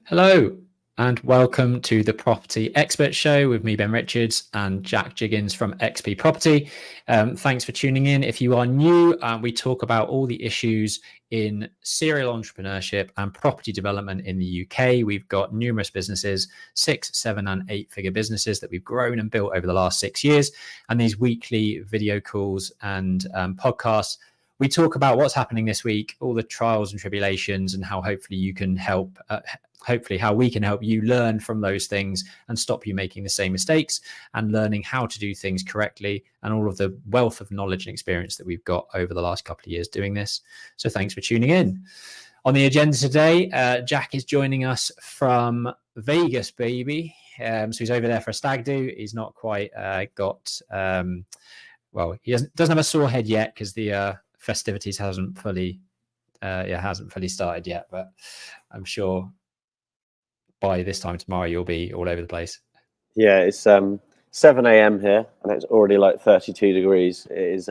Hello and welcome to the Property Expert Show with me, Ben Richards, and Jack Jiggins from XP Property. Thanks for tuning in. If you are new, we talk about all the issues in serial entrepreneurship and property development in the UK. We've got numerous businesses, 6, 7 and 8 figure businesses that we've grown and built over the last 6 years. And these weekly video calls and podcasts, we talk about what's happening this week, all the trials and tribulations, and how hopefully you can help, how we can help you learn from those things and stop you making the same mistakes and learning how to do things correctly, and all of the wealth of knowledge and experience that we've got over the last couple of years doing this. So thanks for tuning in. On the agenda today, Jack is joining us from Vegas, baby. So he's over there for a stag do. He's not quite got, well, he doesn't have a sore head yet because the festivities hasn't fully started yet, but I'm sure by this time tomorrow you'll be all over the place. Yeah, it's 7 a.m. here and it's already like 32 degrees. It is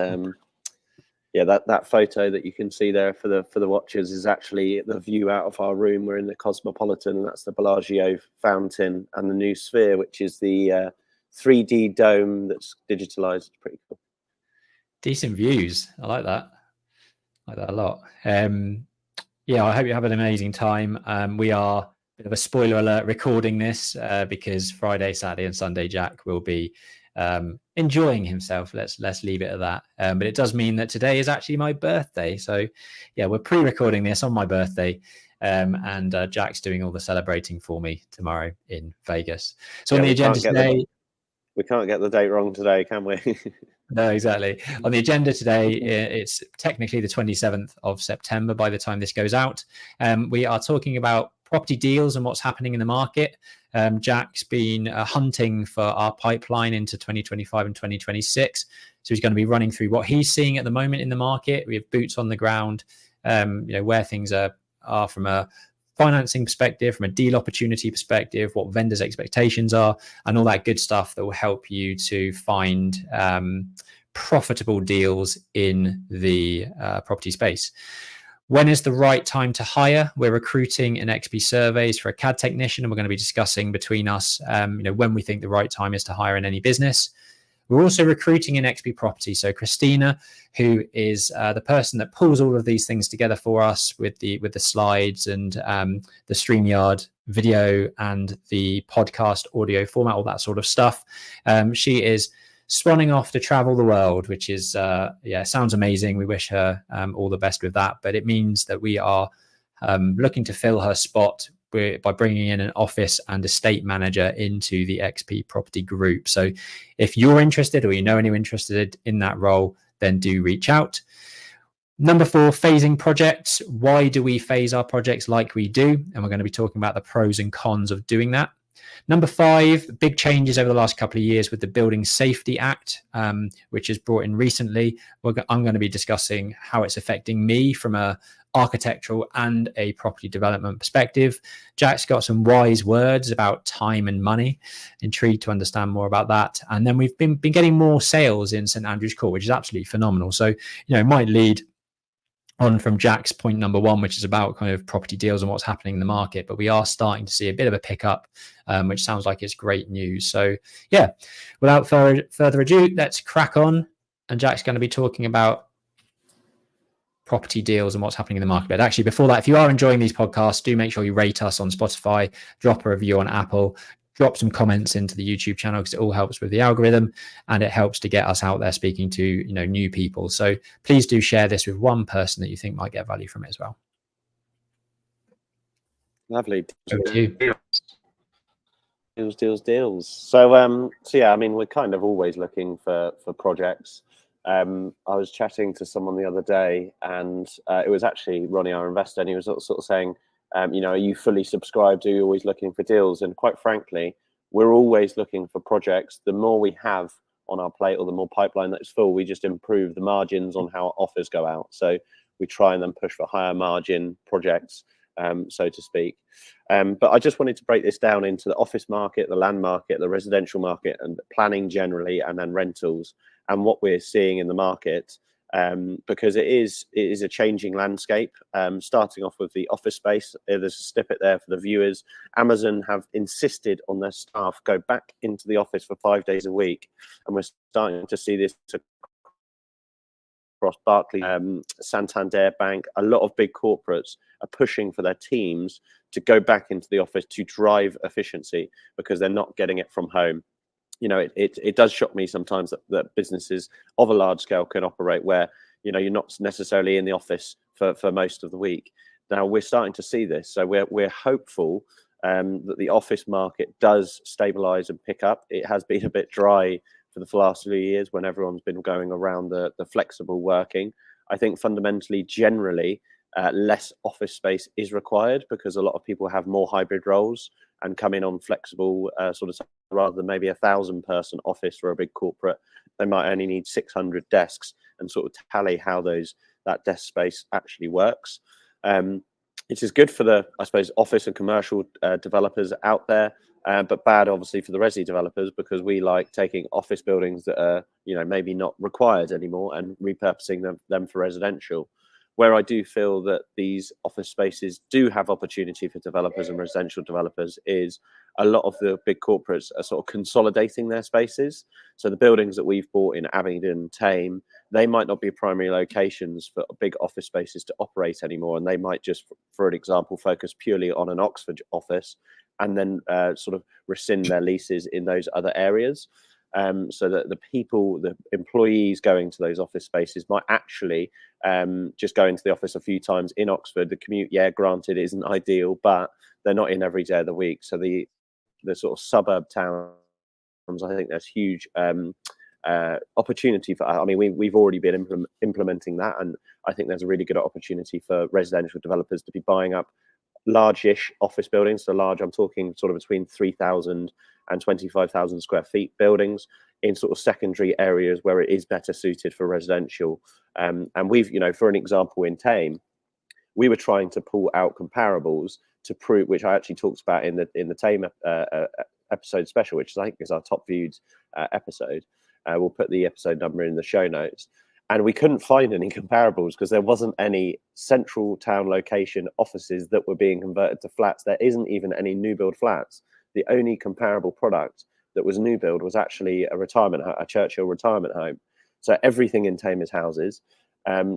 yeah, that photo that you can see there for the watchers is actually the view out of our room. We're in the Cosmopolitan, and that's the Bellagio fountain and the new Sphere, which is the 3D dome that's digitalized. It's pretty cool. Decent views. I like that. I like that a lot. Yeah, I hope you have an amazing time. We are, a bit of a spoiler alert, recording this because Friday, Saturday and Sunday Jack will be enjoying himself. Let's leave it at that. But it does mean that today is actually my birthday. So yeah, we're pre-recording this on my birthday. And Jack's doing all the celebrating for me tomorrow in Vegas. So yeah, on the agenda today, we can't get the date wrong today, can we? No, exactly. On the agenda today, it's technically the 27th of September by the time this goes out. We are talking about property deals and what's happening in the market. Jack's been hunting for our pipeline into 2025 and 2026. So he's going to be running through what he's seeing at the moment in the market. We have boots on the ground, where things are from a financing perspective, from a deal opportunity perspective, what vendors' expectations are, and all that good stuff that will help you to find profitable deals in the property space. When is the right time to hire? We're recruiting in XP surveys for a CAD technician, and we're going to be discussing between us, when we think the right time is to hire in any business. We're also recruiting in XP Property. So Christina, who is the person that pulls all of these things together for us with the slides and the StreamYard video and the podcast audio format, all that sort of stuff. She is swanning off to travel the world, which is, sounds amazing. We wish her all the best with that. But it means that we are looking to fill her spot by bringing in an office and estate manager into the XP Property group. So if you're interested or you know anyone interested in that role, then do reach out. Number 4, phasing projects. Why do we phase our projects like we do? And we're going to be talking about the pros and cons of doing that. Number 5, big changes over the last couple of years with the Building Safety Act, which is brought in recently. I'm going to be discussing how it's affecting me from a architectural and a property development perspective. Jack's got some wise words about time and money. Intrigued to understand more about that. And then we've been getting more sales in St Andrew's Court, which is absolutely phenomenal. So, it might lead on from Jack's point number 1, which is about kind of property deals and what's happening in the market. But we are starting to see a bit of a pickup, which sounds like it's great news. So yeah, without further ado, let's crack on. And Jack's going to be talking about property deals and what's happening in the market. But actually, before that, if you are enjoying these podcasts, do make sure you rate us on Spotify, drop a review on Apple, drop some comments into the YouTube channel, because it all helps with the algorithm and it helps to get us out there speaking to new people. So please do share this with one person that you think might get value from it as well. Lovely. Over to you. Deals. So yeah, I mean, we're kind of always looking for projects. I was chatting to someone the other day, and it was actually Ronnie, our investor, and he was sort of saying, are you fully subscribed? Are you always looking for deals? And quite frankly, we're always looking for projects. The more we have on our plate, or the more pipeline that's full, we just improve the margins on how offers go out. So we try and then push for higher margin projects, so to speak. But I just wanted to break this down into the office market, the land market, the residential market, and planning generally, and then rentals, and what we're seeing in the market. because it is a changing landscape. Starting off with the office space, there's a snippet there for the viewers. Amazon have insisted on their staff go back into the office for 5 days a week, and we're starting to see this across Barclays, Santander Bank. A lot of big corporates are pushing for their teams to go back into the office to drive efficiency because they're not getting it from home. You know, it does shock me sometimes that businesses of a large scale can operate where, you know, you're not necessarily in the office for most of the week. Now we're starting to see this, so we're hopeful that the office market does stabilize and pick up. It has been a bit dry for the last 3 years when everyone's been going around the flexible working. I think fundamentally, generally, less office space is required because a lot of people have more hybrid roles and come in on flexible sort of, rather than maybe 1,000-person office for a big corporate, they might only need 600 desks, and sort of tally how that desk space actually works. It is good for the, I suppose, office and commercial developers out there, but bad obviously for the resi developers, because we like taking office buildings that are, you know, maybe not required anymore and repurposing them for residential. Where I do feel that these office spaces do have opportunity for developers and residential developers is a lot of the big corporates are sort of consolidating their spaces. So the buildings that we've bought in Abingdon, Tame, they might not be primary locations for big office spaces to operate anymore. And they might just, for an example, focus purely on an Oxford office and then sort of rescind their leases in those other areas. So that the employees going to those office spaces might actually just go into the office a few times in Oxford. The commute, yeah, granted, isn't ideal, but they're not in every day of the week. So the sort of suburb towns, I think there's huge opportunity for. I mean, we've already been implementing that, and I think there's a really good opportunity for residential developers to be buying up large-ish office buildings. So large, I'm talking sort of between 3,000 and 25,000 square feet buildings in sort of secondary areas where it is better suited for residential. And we've, you know, for an example, in Tame, we were trying to pull out comparables to prove, which I actually talked about in the Tame episode special, which I think is our top viewed episode. We'll put the episode number in the show notes. And we couldn't find any comparables because there wasn't any central town location offices that were being converted to flats. There isn't even any new build flats. The only comparable product that was new build was actually a Churchill retirement home. So everything in Tame is houses.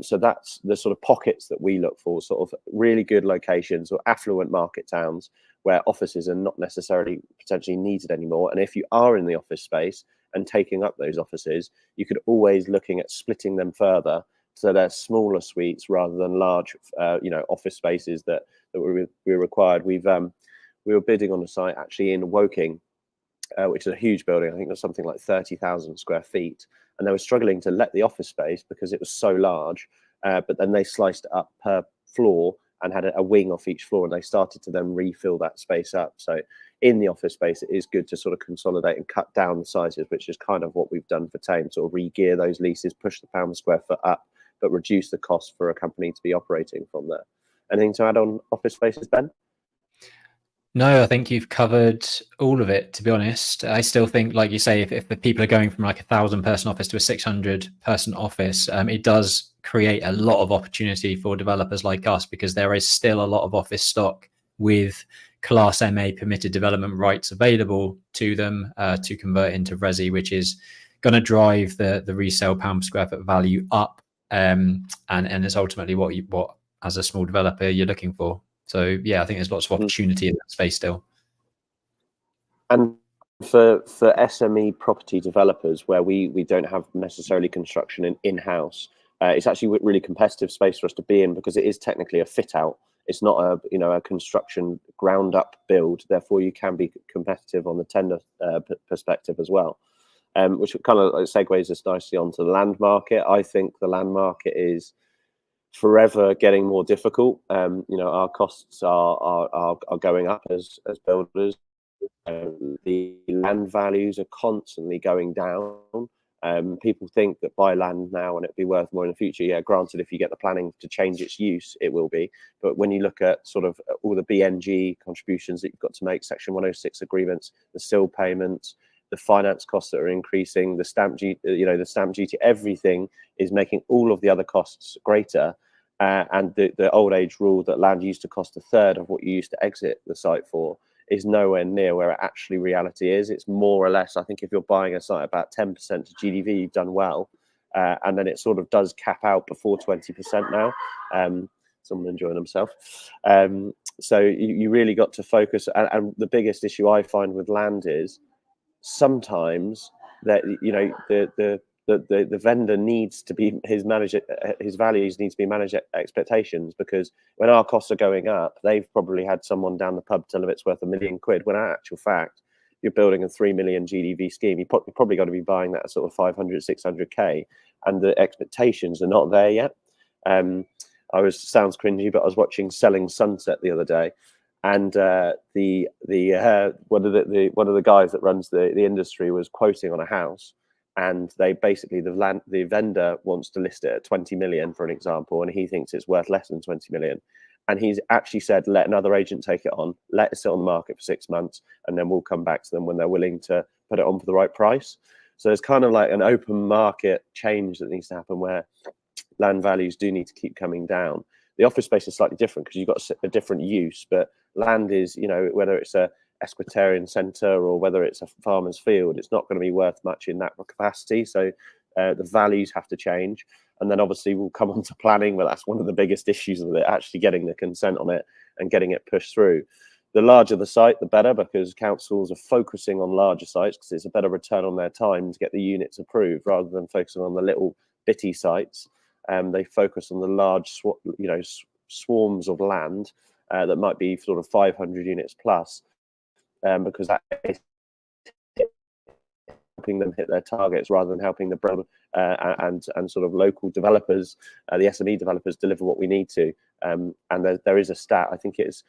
So that's the sort of pockets that we look for, sort of really good locations or affluent market towns where offices are not necessarily potentially needed anymore. And if you are in the office space and taking up those offices, you could always looking at splitting them further so they're smaller suites rather than large, office spaces that we required. We were bidding on a site actually in Woking, which is a huge building. I think there's something like 30,000 square feet, and they were struggling to let the office space because it was so large. But then they sliced it up per floor and had a wing off each floor, and they started to then refill that space up. So in the office space, it is good to sort of consolidate and cut down the sizes, which is kind of what we've done for Tame, sort of re-gear those leases, push the pound per square foot up, but reduce the cost for a company to be operating from there. Anything to add on office spaces, Ben? No, I think you've covered all of it, to be honest. I still think, like you say, if the people are going from like 1,000-person office to a 600-person office, it does create a lot of opportunity for developers like us, because there is still a lot of office stock with Class MA permitted development rights available to them to convert into resi, which is going to drive the resale pound per square foot value up, and it's ultimately what as a small developer you're looking for. So yeah, I think there's lots of opportunity in that space still. And for SME property developers where we don't have necessarily construction in-house, it's actually a really competitive space for us to be in, because it is technically a fit out. It's not a construction ground up build. Therefore, you can be competitive on the tender perspective as well, which kind of segues us nicely onto the land market. I think the land market is forever getting more difficult. Our costs are going up as builders. The land values are constantly going down. People think that buy land now and it'll be worth more in the future. Yeah, granted, if you get the planning to change its use, it will be. But when you look at sort of all the BNG contributions that you've got to make, Section 106 agreements, the SIL payments, the finance costs that are increasing, the stamp duty, the stamp duty, everything is making all of the other costs greater. And the old age rule that land used to cost a third of what you used to exit the site for is nowhere near where it actually reality is. It's more or less, I think if you're buying a site about 10% to GDV, you've done well. And then it sort of does cap out before 20% now. Someone enjoying themselves. So you really got to focus. And the biggest issue I find with land is sometimes that, the vendor needs to be his values need to be managed expectations, because when our costs are going up, they've probably had someone down the pub tell them it's worth £1 million, when in actual fact you're building a 3 million GDV scheme. You probably got to be buying that at sort of 500, 600k, and the expectations are not there yet. Sounds cringy, but I was watching Selling Sunset the other day, and one of the guys that runs the industry was quoting on a house. And they basically, the vendor wants to list it at 20 million, for an example, and he thinks it's worth less than 20 million. And he's actually said, let another agent take it on, let it sit on the market for 6 months, and then we'll come back to them when they're willing to put it on for the right price. So there's kind of like an open market change that needs to happen, where land values do need to keep coming down. The office space is slightly different because you've got a different use, but land is, whether it's a Equestrian centre or whether it's a farmer's field, it's not going to be worth much in that capacity. So the values have to change. And then obviously we'll come on to planning, but that's one of the biggest issues with it, actually getting the consent on it and getting it pushed through. The larger the site, the better, because councils are focusing on larger sites because it's a better return on their time to get the units approved rather than focusing on the little bitty sites. They focus on the large, swarms of land that might be sort of 500 units plus. Because that is helping them hit their targets rather than helping the brand and sort of local developers, the SME developers, deliver what we need to. And there is a stat, I think it's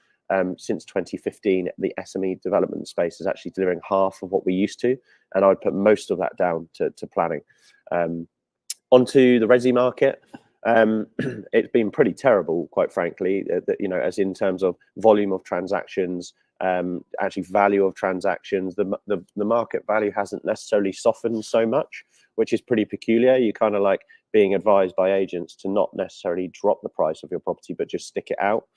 since 2015, the SME development space is actually delivering half of what we used to, and I'd put most of that down to planning. Onto the resi market. It's been pretty terrible, quite frankly, as in terms of volume of transactions, actually value of transactions. The market value hasn't necessarily softened so much, which is pretty peculiar. You kind of like being advised by agents to not necessarily drop the price of your property, but just stick it out.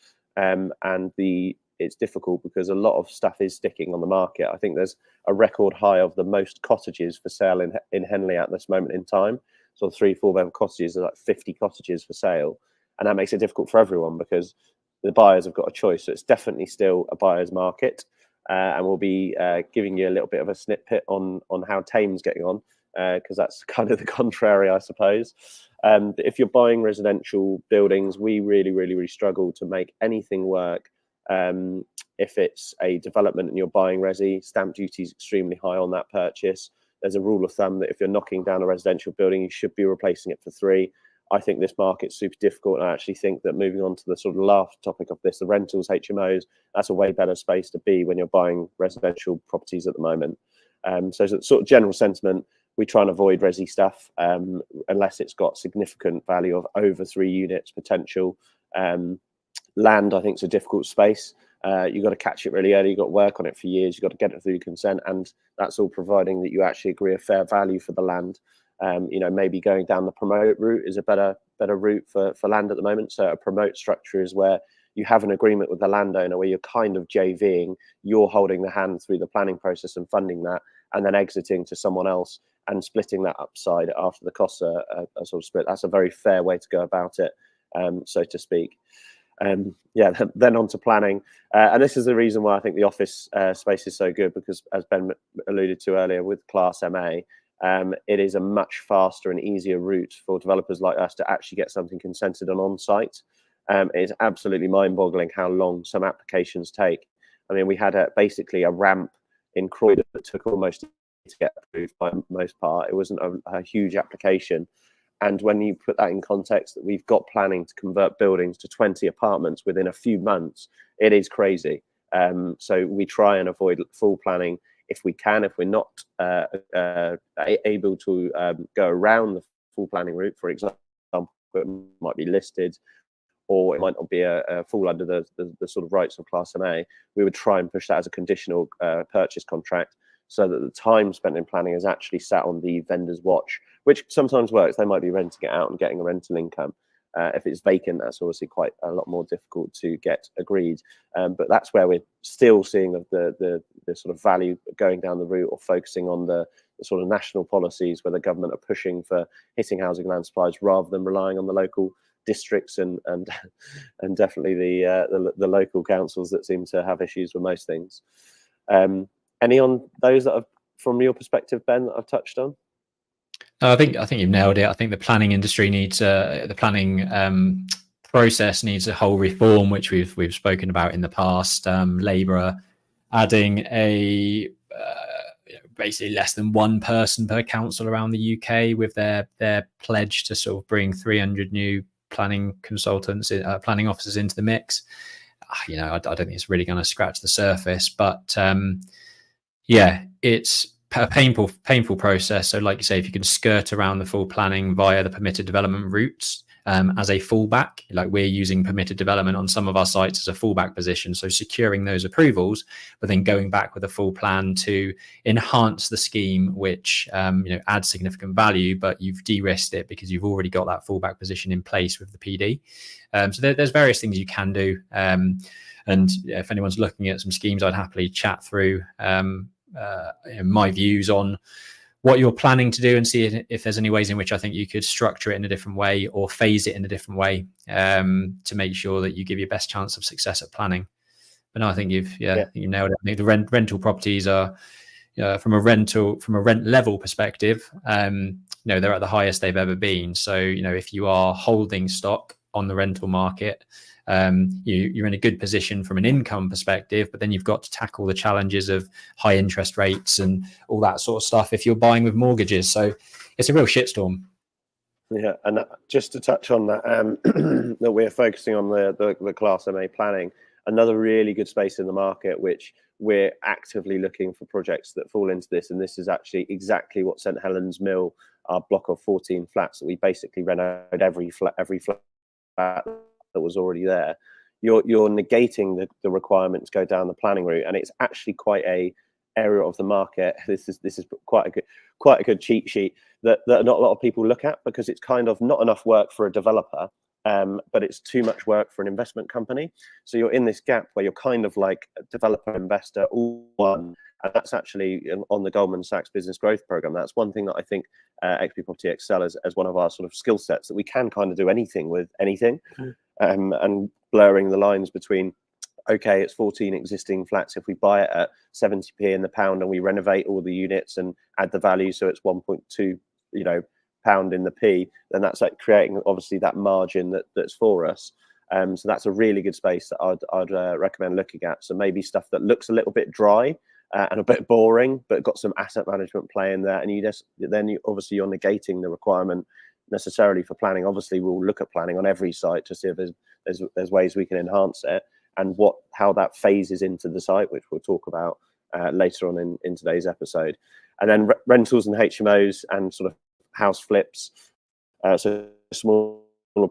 It's difficult because a lot of stuff is sticking on the market. I think there's a record high of the most cottages for sale in Henley at this moment in time. So 3-4 bed cottages are like 50 cottages for sale, and that makes it difficult for everyone because the buyers have got a choice. So it's definitely still a buyer's market, and we'll be giving you a little bit of a snippet on how Tame's getting on, because that's kind of the contrary, I suppose. If you're buying residential buildings, we really struggle to make anything work. If it's a development and you're buying resi, stamp duty is extremely high on that purchase. There's a rule of thumb that if you're knocking down a residential building, you should be replacing it for 3. I think this market's super difficult, and I actually think that moving on to the sort of last topic of this, the rentals, HMOs, that's a way better space to be when you're buying residential properties at the moment. So sort of general sentiment, we try and avoid resi stuff unless it's got significant value of over 3 units potential. Land, I think, is a difficult space. You've got to catch it really early. You've got to work on it for years. You've got to get it through consent, and that's all providing that you actually agree a fair value for the land. Maybe going down the promote route is a better route for land at the moment. So a promote structure is where you have an agreement with the landowner where you're kind of JVing, you're holding the hand through the planning process and funding that, and then exiting to someone else and splitting that upside after the costs are sort of split. That's a very fair way to go about it, so to speak. Then on to planning, and this is the reason why I think the office space is so good, because as Ben alluded to earlier with Class MA, it is a much faster and easier route for developers like us to actually get something consented on site. It's absolutely mind-boggling how long some applications take. I mean, we had basically a ramp in Croydon that took almost to get approved by most part. It wasn't a huge application. And when you put that in context, that we've got planning to convert buildings to 20 apartments within a few months, it is crazy. So we try and avoid full planning if we can. If we're not able to go around the full planning route, for example, it might be listed, or it might not be a fall under the sort of rights of Class MA, we would try and push that as a conditional purchase contract. so that the time spent in planning is actually sat on the vendor's watch, which sometimes works. They might be renting it out and getting a rental income. If it's vacant, that's obviously quite a lot more difficult to get agreed. But that's where we're still seeing the sort of value going down the route of focusing on the sort of national policies where the government are pushing for hitting housing land supplies rather than relying on the local districts and definitely the local councils that seem to have issues with most things. Any on those that have, from your perspective, Ben, that I've touched on? I think you've nailed it. I think the planning industry needs the planning process needs a whole reform, which we've spoken about in the past. Labour adding a basically less than one person per council around the UK, with their pledge to sort of bring 300 new planning consultants, planning officers into the mix. I don't think it's really going to scratch the surface, but yeah, it's a painful process. So like you say, if you can skirt around the full planning via the permitted development routes as a fallback, like we're using permitted development on some of our sites as a fallback position, so securing those approvals, but then going back with a full plan to enhance the scheme, which adds significant value, but you've de-risked it because you've already got that fallback position in place with the PD. So there's various things you can do, and if anyone's looking at some schemes, I'd happily chat through my views on what you're planning to do and see if there's any ways in which I think you could structure it in a different way or phase it in a different way to make sure that you give your best chance of success at planning. But no, I think you've nailed it. I think the rental properties are from a rent level perspective, they're at the highest they've ever been. So if you are holding stock on the rental market, you're in a good position from an income perspective, but then you've got to tackle the challenges of high interest rates and all that sort of stuff if you're buying with mortgages. So it's a real shitstorm. Yeah, and just to touch on that, that we're focusing on the Class MA planning, another really good space in the market, which we're actively looking for projects that fall into this. And this is actually exactly what St Helens Mill, our block of 14 flats that we basically renovated every flat that was already there. You're negating the requirement to go down the planning route, and it's actually quite a area of the market. This is quite a good cheat sheet that not a lot of people look at, because it's kind of not enough work for a developer, but it's too much work for an investment company. So you're in this gap where you're kind of like a developer, investor, all one. And that's actually on the Goldman Sachs Business Growth Program. That's one thing that I think XP Property excel as one of our sort of skill sets, that we can kind of do anything with anything, and blurring the lines between, okay, it's 14 existing flats. If we buy it at 70p in the pound and we renovate all the units and add the value, so it's 1.2, pound in the p, then that's like creating obviously that margin that's for us. So that's a really good space that I'd recommend looking at. So maybe stuff that looks a little bit dry and a bit boring, but got some asset management play in there. And obviously you're negating the requirement necessarily for planning. Obviously we'll look at planning on every site to see if there's ways we can enhance it, and how that phases into the site, which we'll talk about later on in today's episode. And then rentals and HMOs and sort of house flips, so smaller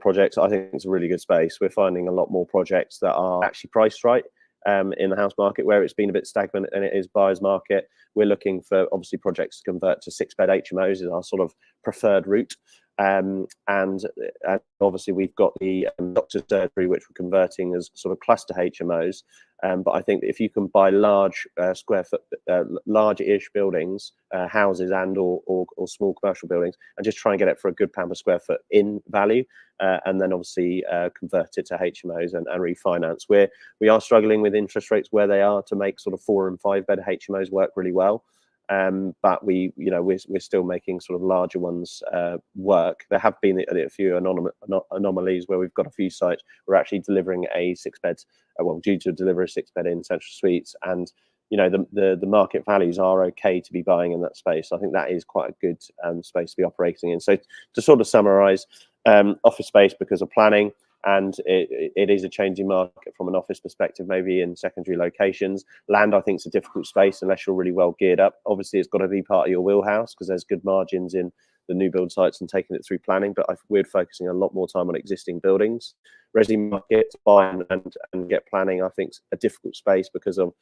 projects, I think it's a really good space. We're finding a lot more projects that are actually priced right in the house market, where it's been a bit stagnant and it is buyer's market. We're looking for obviously projects to convert to 6-bed HMOs is our sort of preferred route. And obviously we've got the doctor's surgery, which we're converting as sort of cluster HMOs. But I think that if you can buy large square foot, large-ish buildings, houses and or small commercial buildings, and just try and get it for a good pound per square foot in value, and then obviously convert it to HMOs and refinance. We are struggling with interest rates where they are to make sort of 4- and 5-bed HMOs work really well. But we're still making sort of larger ones work. There have been a few anomalies where we've got a few sites we're actually delivering a 6-bed, due to deliver a 6-bed in Central Suites, and the market values are okay to be buying in that space. I think that is quite a good space to be operating in. So to sort of summarize, office space because of planning. And it is a changing market from an office perspective, maybe in secondary locations. Land, I think, is a difficult space unless you're really well geared up. Obviously, it's got to be part of your wheelhouse because there's good margins in the new build sites and taking it through planning. But we're focusing a lot more time on existing buildings. Resi market, buy and get planning, I think, is a difficult space because of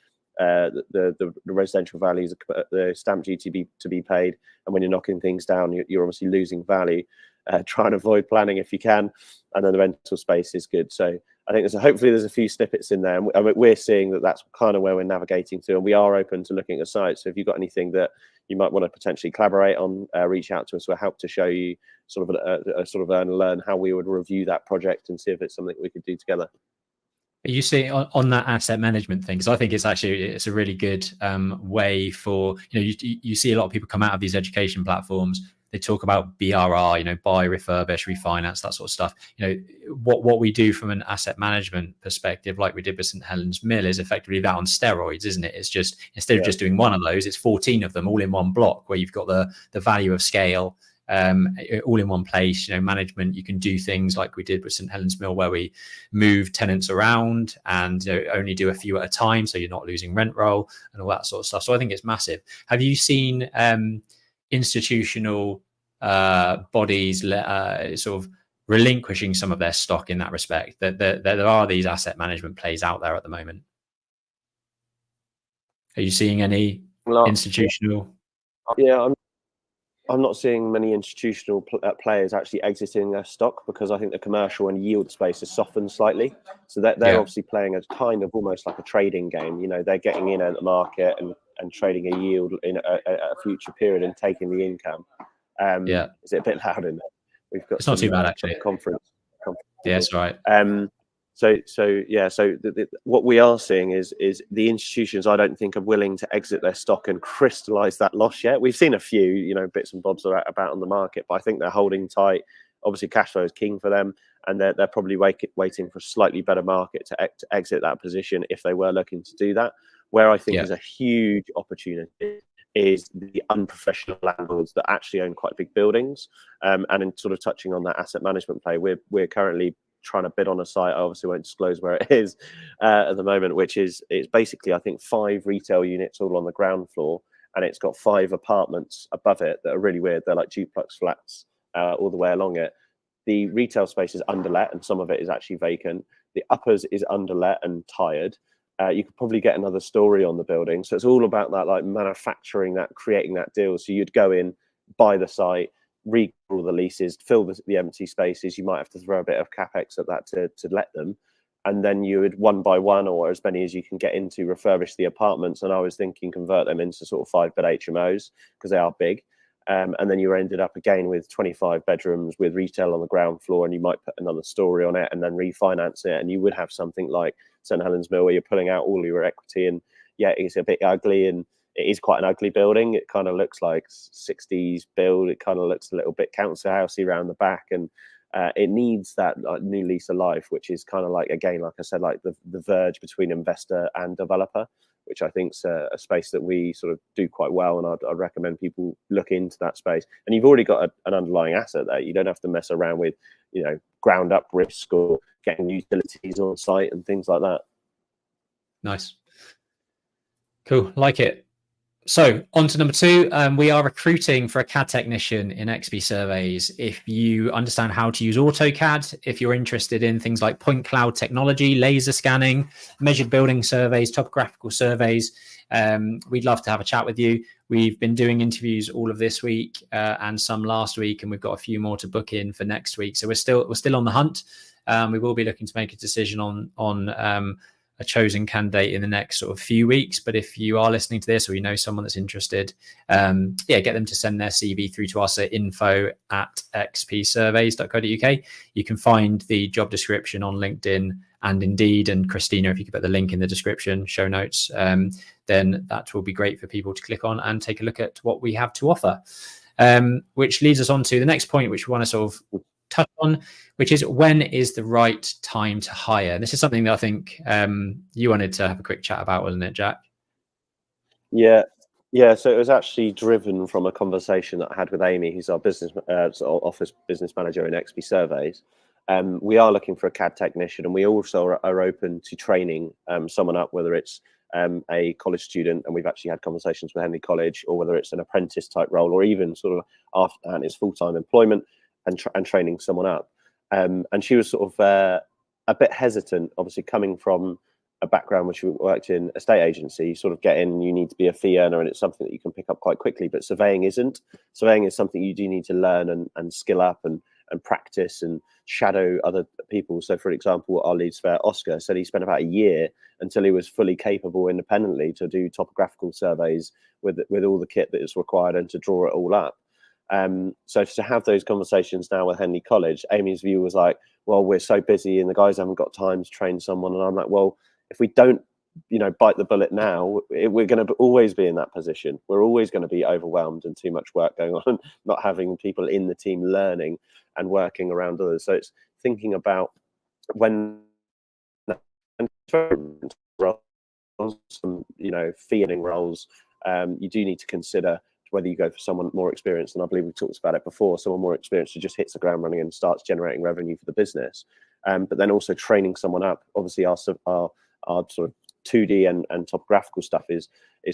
the residential values, the stamp duty to be paid, and when you're knocking things down, you're obviously losing value. Try and avoid planning if you can, and then the rental space is good. So I think hopefully there's a few snippets in there, and we're seeing that that's kind of where we're navigating to, and we are open to looking at sites. So if you've got anything that you might want to potentially collaborate on, reach out to us. We'll help to show you sort of learn how we would review that project and see if it's something we could do together. Are you seeing on that asset management thing? Because I think it's a really good way for, you see a lot of people come out of these education platforms. They talk about BRR, buy, refurbish, refinance, that sort of stuff. What we do from an asset management perspective, like we did with St Helens Mill, is effectively that on steroids, isn't it? It's just, instead of just doing one of those, it's 14 of them all in one block, where you've got the value of scale all in one place. Management, you can do things like we did with St Helens Mill, where we move tenants around and only do a few at a time, so you're not losing rent roll and all that sort of stuff. So I think it's massive. Have you seen institutional bodies sort of relinquishing some of their stock in that respect? That there are these asset management plays out there at the moment. Are you seeing any institutional? Yeah, I'm not seeing many institutional players actually exiting their stock, because I think the commercial and yield space has softened slightly. So they're obviously playing a kind of almost like a trading game. They're getting in at the market and trading a yield in a future period and taking the income. Is it a bit loud in there? We've got it's not too bad actually. Conference. Yeah, that's right. So what we are seeing is the institutions, I don't think, are willing to exit their stock and crystallize that loss yet. We've seen a few, bits and bobs about on the market, but I think they're holding tight. Obviously, cash flow is king for them, and they're probably waiting for a slightly better market to exit that position if they were looking to do that. Where I think is a huge opportunity is the unprofessional landlords that actually own quite big buildings. And in sort of touching on that asset management play, we're currently trying to bid on a site. I obviously won't disclose where it is at the moment, it's basically, I think, 5 retail units all on the ground floor, and it's got 5 apartments above it that are really weird. They're like duplex flats all the way along it. The retail space is underlet, and some of it is actually vacant. The uppers is underlet and tired. You could probably get another story on the building. So it's all about that, like manufacturing that, creating that deal. So you'd go in, buy the site, read all the leases, fill the empty spaces. You might have to throw a bit of capex at that to let them, and then you would one by one, or as many as you can get into, refurbish the apartments. And I was thinking convert them into sort of 5-bed HMOs, because they are big. And then you ended up again with 25 bedrooms with retail on the ground floor, and you might put another story on it and then refinance it, and you would have something like St Helens Mill, where you're pulling out all your equity. And it's a bit ugly, and it is quite an ugly building. It kind of looks like 60s build. It kind of looks a little bit council housey around the back, and it needs that new lease of life, which is kind of like, again, like I said, like the verge between investor and developer, which I think is a space that we sort of do quite well, and I'd recommend people look into that space. And you've already got an underlying asset there. You don't have to mess around with, ground up risk or getting utilities on site and things like that. Nice. Cool. Like it. So on to number 2, we are recruiting for a CAD technician in XP Surveys. If you understand how to use AutoCAD, if you're interested in things like point cloud technology, laser scanning, measured building surveys, topographical surveys, we'd love to have a chat with you. We've been doing interviews all of this week and some last week, and we've got a few more to book in for next week. So we're still on the hunt. We will be looking to make a decision on a chosen candidate in the next sort of few weeks. But if you are listening to this, or you know someone that's interested, get them to send their CV through to us at info@xpsurveys.co.uk. You can find the job description on LinkedIn and Indeed. And Christina, if you could put the link in the description, show notes, then that will be great for people to click on and take a look at what we have to offer. Which leads us on to the next point, which we want to sort of touch on, which is, when is the right time to hire? This is something that I think you wanted to have a quick chat about, wasn't it, Jack? Yeah. So it was actually driven from a conversation that I had with Amy, who's our office business manager in XP Surveys. We are looking for a CAD technician, and we also are open to training someone up, whether it's a college student, and we've actually had conversations with Henley College, or whether it's an apprentice type role, or even sort of after and it's full-time employment, and training someone up. And she was sort of a bit hesitant, obviously coming from a background which you worked in a estate agency, you sort of get in and you need to be a fee earner, and it's something that you can pick up quite quickly. But surveying isn't. Surveying is something you do need to learn and skill up and practice and shadow other people. So for example, our lead surveyor Oscar said he spent about a year until he was fully capable independently to do topographical surveys with all the kit that is required and to draw it all up. So to have those conversations now with Henley College, Amy's view was like, well, we're so busy and the guys haven't got time to train someone. And I'm like, well, if we don't, bite the bullet now, we're going to always be in that position. We're always going to be overwhelmed and too much work going on, not having people in the team learning and working around others. So it's thinking about when roles, some, fee-earning roles, you do need to consider whether you go for someone more experienced, and I believe we talked about it before, someone more experienced who just hits the ground running and starts generating revenue for the business. But then also training someone up. Obviously, our sort of 2D and topographical stuff is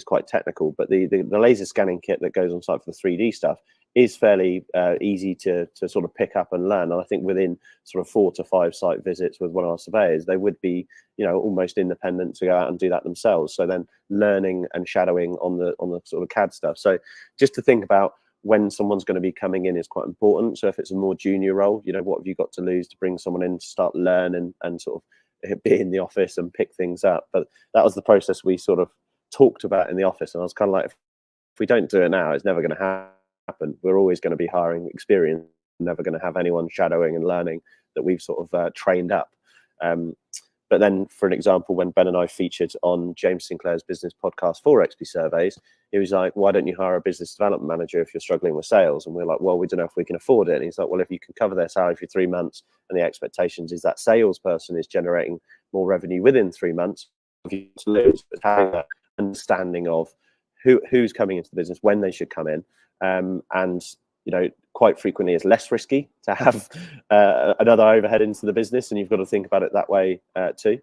quite technical, but the laser scanning kit that goes on site for the 3D stuff is fairly easy to sort of pick up and learn. And I think within sort of 4 to 5 site visits with one of our surveyors, they would be, almost independent to go out and do that themselves. So then learning and shadowing on the sort of CAD stuff. So just to think about when someone's going to be coming in is quite important. So if it's a more junior role, what have you got to lose to bring someone in to start learn and sort of be in the office and pick things up. But that was the process we sort of talked about in the office. And I was kind of like, if we don't do it now, it's never going to happen. We're always going to be hiring experience, never going to have anyone shadowing and learning that we've sort of trained up. But then, for an example, when Ben and I featured on James Sinclair's business podcast for XP Surveys, he was like, why don't you hire a business development manager if you're struggling with sales? And we're like, well, we don't know if we can afford it. And he's like, well, if you can cover their salary for 3 months and the expectations is that salesperson is generating more revenue within 3 months, if you to lose, but having that understanding of who's coming into the business, when they should come in, and quite frequently it's less risky to have another overhead into the business, and you've got to think about it that way too.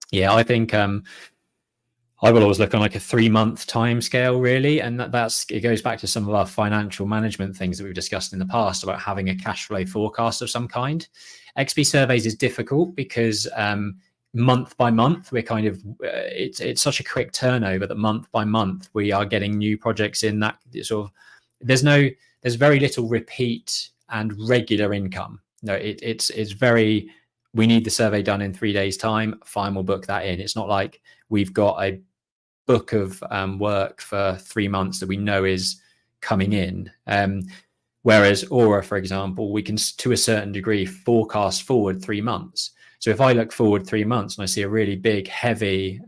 Yeah, I think I will always look on like a 3-month time scale, really, and it goes back to some of our financial management things that we've discussed in the past about having a cash flow forecast of some kind. XP Surveys is difficult because month by month we're kind of it's such a quick turnover that month by month we are getting new projects in that sort of there's very little repeat and regular income. It's very, we need the survey done in 3 days time, fine, we'll book that in. It's not like we've got a book of work for 3 months that we know is coming in. Whereas Aura, for example, we can to a certain degree forecast forward 3 months. So if I look forward 3 months and I see a really big, heavy,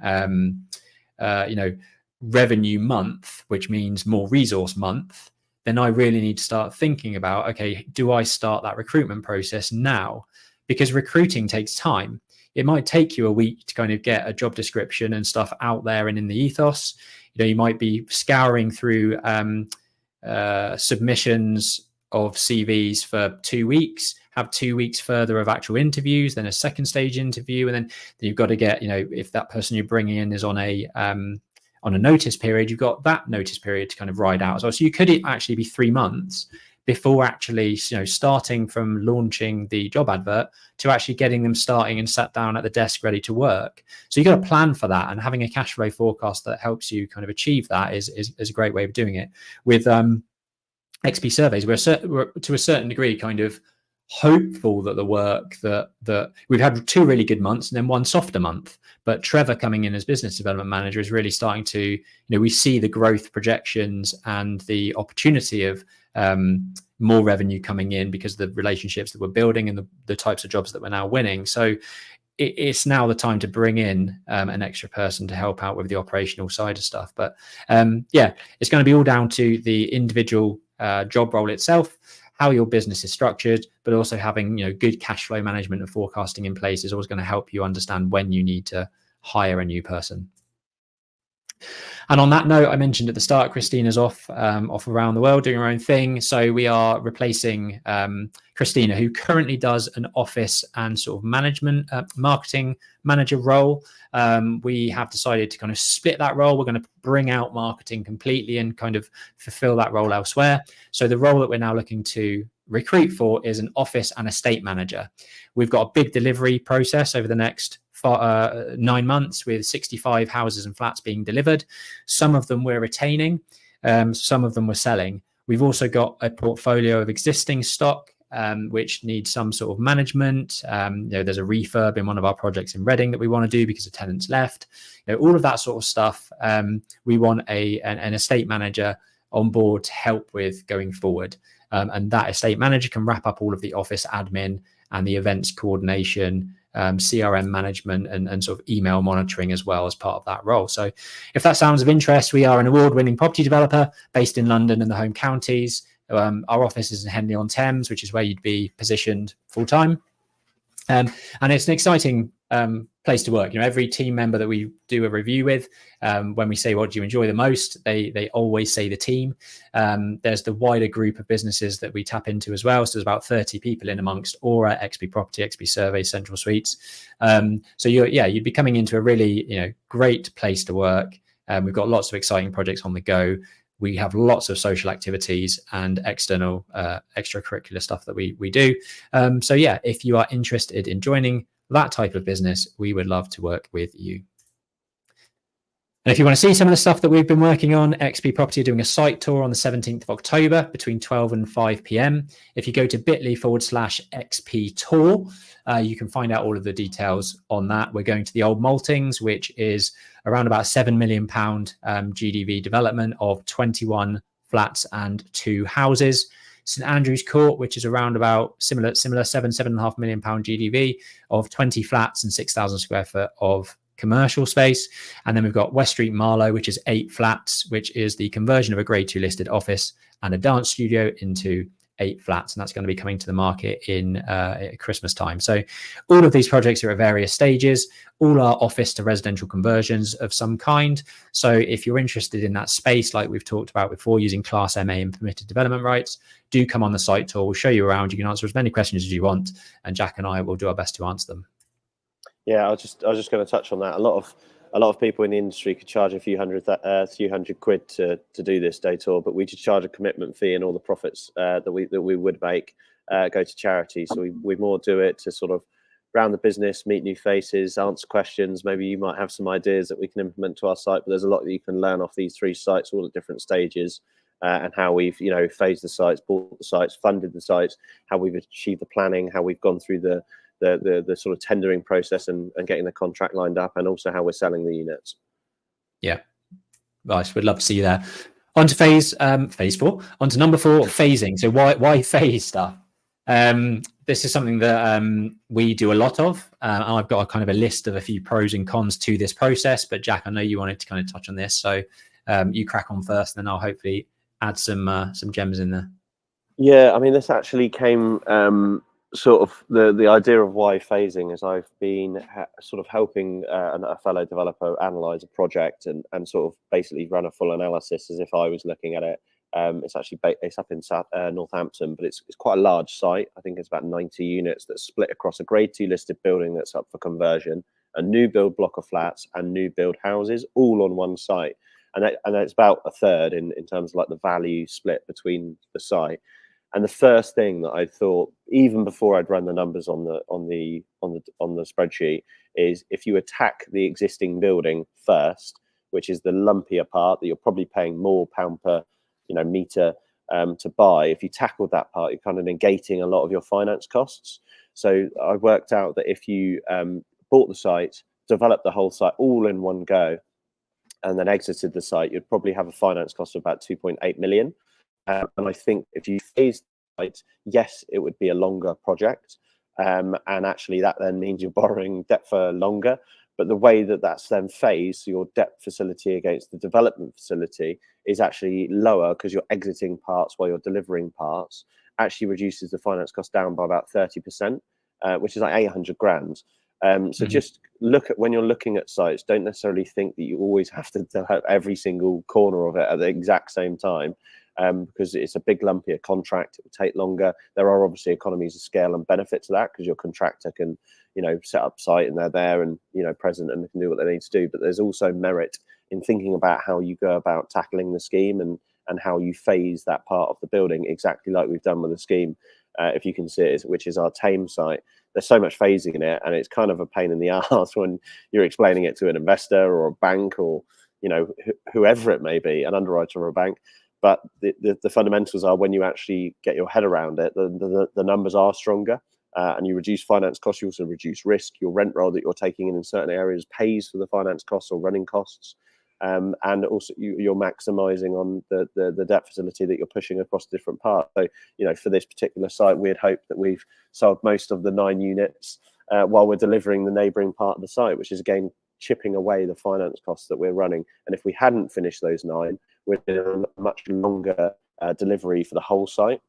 revenue month, which means more resource month, then I really need to start thinking about, okay, do I start that recruitment process now? Because recruiting takes time. It might take you a week to kind of get a job description and stuff out there and in the ethos. You might be scouring through submissions of CVs for 2 weeks, have 2 weeks further of actual interviews, then a second stage interview, and then you've got to get, if that person you're bringing in is on a notice period, you've got that notice period to kind of ride out as well. So you could actually be 3 months before actually, starting from launching the job advert to actually getting them starting and sat down at the desk ready to work. So you've got to plan for that, and having a cash flow forecast that helps you kind of achieve that is a great way of doing it. With XP Surveys, we're to a certain degree kind of hopeful that the work that we've had 2 really good months and then 1 softer month, but Trevor coming in as business development manager is really starting to, we see the growth projections and the opportunity of more revenue coming in because of the relationships that we're building and the types of jobs that we're now winning. So it's now the time to bring in an extra person to help out with the operational side of stuff. But it's going to be all down to the individual job role itself, how your business is structured, but also having good cash flow management and forecasting in place is always going to help you understand when you need to hire a new person. And on that note, I mentioned at the start, Christina's off around the world doing her own thing. So we are replacing Christina, who currently does an office and sort of management marketing manager role. We have decided to kind of split that role. We're going to bring out marketing completely and kind of fulfill that role elsewhere. So the role that we're now looking to recruit for is an office and estate manager. We've got a big delivery process over the next 9 months with 65 houses and flats being delivered. Some of them we're retaining, some of them we're selling. We've also got a portfolio of existing stock which needs some sort of management. There's a refurb in one of our projects in Reading that we want to do because the tenants left. All of that sort of stuff. We want an estate manager on board to help with going forward. And that estate manager can wrap up all of the office admin and the events coordination, CRM management, and sort of email monitoring as well as part of that role. So if that sounds of interest, we are an award-winning property developer based in London and the home counties. Our office is in Henley-on-Thames, which is where you'd be positioned full-time. And it's an exciting place to work. Every team member that we do a review with, when we say, what do you enjoy the most? They always say the team. There's the wider group of businesses that we tap into as well. So there's about 30 people in amongst Aura, XP Property, XP Survey, Central Suites. So you'd be coming into a really, great place to work. We've got lots of exciting projects on the go. We have lots of social activities and external extracurricular stuff that we do. So if you are interested in joining that type of business, we would love to work with you. And if you want to see some of the stuff that we've been working on, XP Property are doing a site tour on the 17th of October between 12 and 5 p.m. If you go to bit.ly/XP tour, you can find out all of the details on that. We're going to the Old Maltings, which is around about £7 million GDV development of 21 flats and 2 houses. St Andrew's Court, which is around about similar £7.5 million GDV of 20 flats and 6,000 square foot of commercial space. And then we've got West Street Marlow, which is 8 flats, which is the conversion of a grade 2 listed office and a dance studio into 8 flats. And that's going to be coming to the market in Christmas time. So all of these projects are at various stages. All are office to residential conversions of some kind. So if you're interested in that space, like we've talked about before, using Class MA and permitted development rights, do come on the site tour. We'll show you around. You can answer as many questions as you want, and Jack and I will do our best to answer them. Yeah, I was just going to touch on that. A lot of people in the industry could charge a few hundred quid to do this day tour, but we just charge a commitment fee, and all the profits that we would make go to charity. So we more do it to sort of round the business, meet new faces, answer questions. Maybe you might have some ideas that we can implement to our site, but there's a lot that you can learn off these 3 sites, all at different stages, and how we've phased the sites, bought the sites, funded the sites, how we've achieved the planning, how we've gone through the sort of tendering process and getting the contract lined up, and also how we're selling the units. Yeah, nice. We'd love to see you there. On to phase 4. On to number 4, phasing. So why phase stuff? This is something that we do a lot of. I've got a kind of a list of a few pros and cons to this process, but Jack, I know you wanted to kind of touch on this, so you crack on first, and then I'll hopefully add some gems in there. Yeah, I mean, this actually came sort of the idea of why phasing is I've been sort of helping a fellow developer analyze a project and sort of basically run a full analysis as if I was looking at it. It's actually it's up in Northampton, but it's quite a large site. I think it's about 90 units that's split across a grade 2 listed building that's up for conversion, a new build block of flats, and new build houses, all on one site. And it's about a third in terms of like the value split between the site. And the first thing that I thought, even before I'd run the numbers on the spreadsheet, is if you attack the existing building first, which is the lumpier part that you're probably paying more pound per meter to buy, if you tackled that part, you're kind of negating a lot of your finance costs. So I worked out that if you bought the site, developed the whole site all in one go, and then exited the site, you'd probably have a finance cost of about 2.8 million. And I think if you phased the site, yes, it would be a longer project. And actually that then means you're borrowing debt for longer. But the way that that's then phased, your debt facility against the development facility is actually lower because you're exiting parts while you're delivering parts, actually reduces the finance cost down by about 30%, which is like 800 grand. So just look at, when you're looking at sites, don't necessarily think that you always have to have every single corner of it at the exact same time, because it's a big lumpier contract. It will take longer. There are obviously economies of scale and benefits to that, because your contractor can, you know, set up site and they're there and, you know, present and can do what they need to do. But there's also merit in thinking about how you go about tackling the scheme and how you phase that part of the building, exactly like we've done with the scheme. If you can see it, which is our Tame site. There's so much phasing in it, and it's kind of a pain in the ass when you're explaining it to an investor or a bank, or, you know, whoever it may be, an underwriter or a bank. But the fundamentals are, when you actually get your head around it, the numbers are stronger, and you reduce finance costs. You also reduce risk. Your rent roll that you're taking in certain areas pays for the finance costs or running costs. And also you're maximizing on the debt facility that you're pushing across different parts. So, you know, for this particular site, we'd hoped that we've sold most of the 9 units while we're delivering the neighboring part of the site, which is again chipping away the finance costs that we're running. And if we hadn't finished those 9, we'd be in a much longer delivery for the whole site.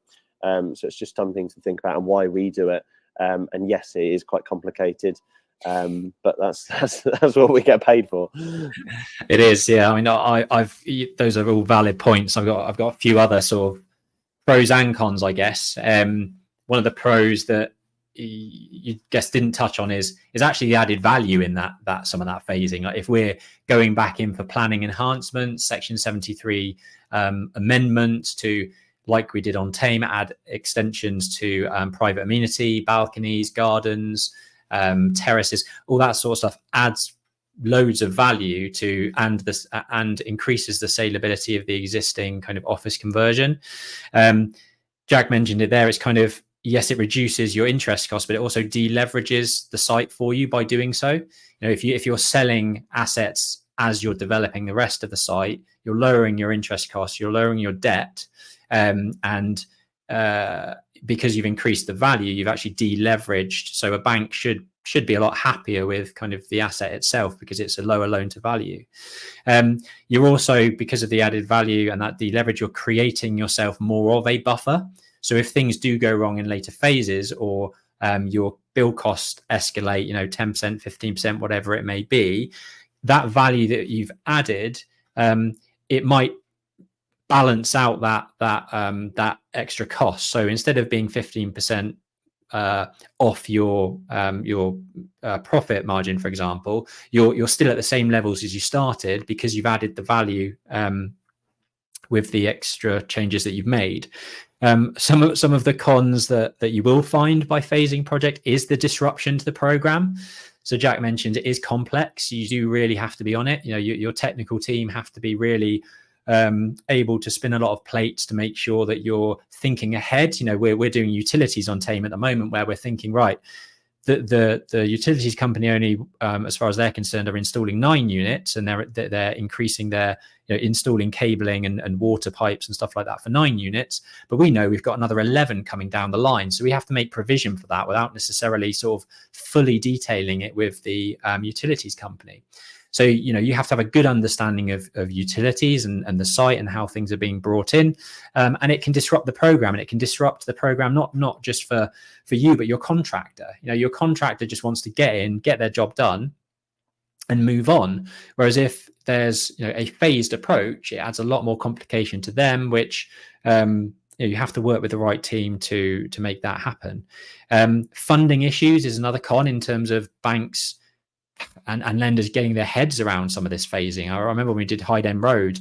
So it's just something to think about, and why we do it. And yes, it is quite complicated. But that's what we get paid for. It is, yeah. I mean, I've those are all valid points. I've got a few other sort of pros and cons, I guess. One of the pros that you guess didn't touch on is actually the added value in that some of that phasing. Like if we're going back in for planning enhancements, Section 73 amendments to, like we did on Tame, add extensions to private amenity, balconies, gardens, terraces, all that sort of stuff adds loads of value to and increases the saleability of the existing kind of office conversion. Jack mentioned it there. It's kind of, yes, it reduces your interest costs, but it also deleverages the site for you by doing so. You know, if you're selling assets as you're developing the rest of the site, you're lowering your interest costs, you're lowering your debt, and because you've increased the value, you've actually deleveraged. So a bank should be a lot happier with kind of the asset itself, because it's a lower loan to value. You're also, because of the added value and that deleverage, you're creating yourself more of a buffer. So if things do go wrong in later phases, or your build cost escalate, you know, 10%, 15%, whatever it may be, that value that you've added, it might balance out that extra cost. So instead of being 15% off your profit margin, for example, you're still at the same levels as you started, because you've added the value with the extra changes that you've made. Some of the cons that you will find by phasing project is the disruption to the program. So Jack mentioned it is complex. You do really have to be on it. You know, your technical team have to be really able to spin a lot of plates to make sure that you're thinking ahead. You know, we're doing utilities on Tame at the moment, where we're thinking, right, the utilities company only, as far as they're concerned, are installing 9 units, and they're increasing their, you know, installing cabling and water pipes and stuff like that for 9 units. But we know we've got another 11 coming down the line, so we have to make provision for that without necessarily sort of fully detailing it with the utilities company. So, you know, you have to have a good understanding of utilities and the site and how things are being brought in. And it can disrupt the program, and it can disrupt the program, not just for you, but your contractor. You know, your contractor just wants to get in, get their job done and move on. Whereas if there's, you know, a phased approach, it adds a lot more complication to them, which, you know, you have to work with the right team to make that happen. Funding issues is another con in terms of banks and lenders getting their heads around some of this phasing. I remember when we did Hyde End Road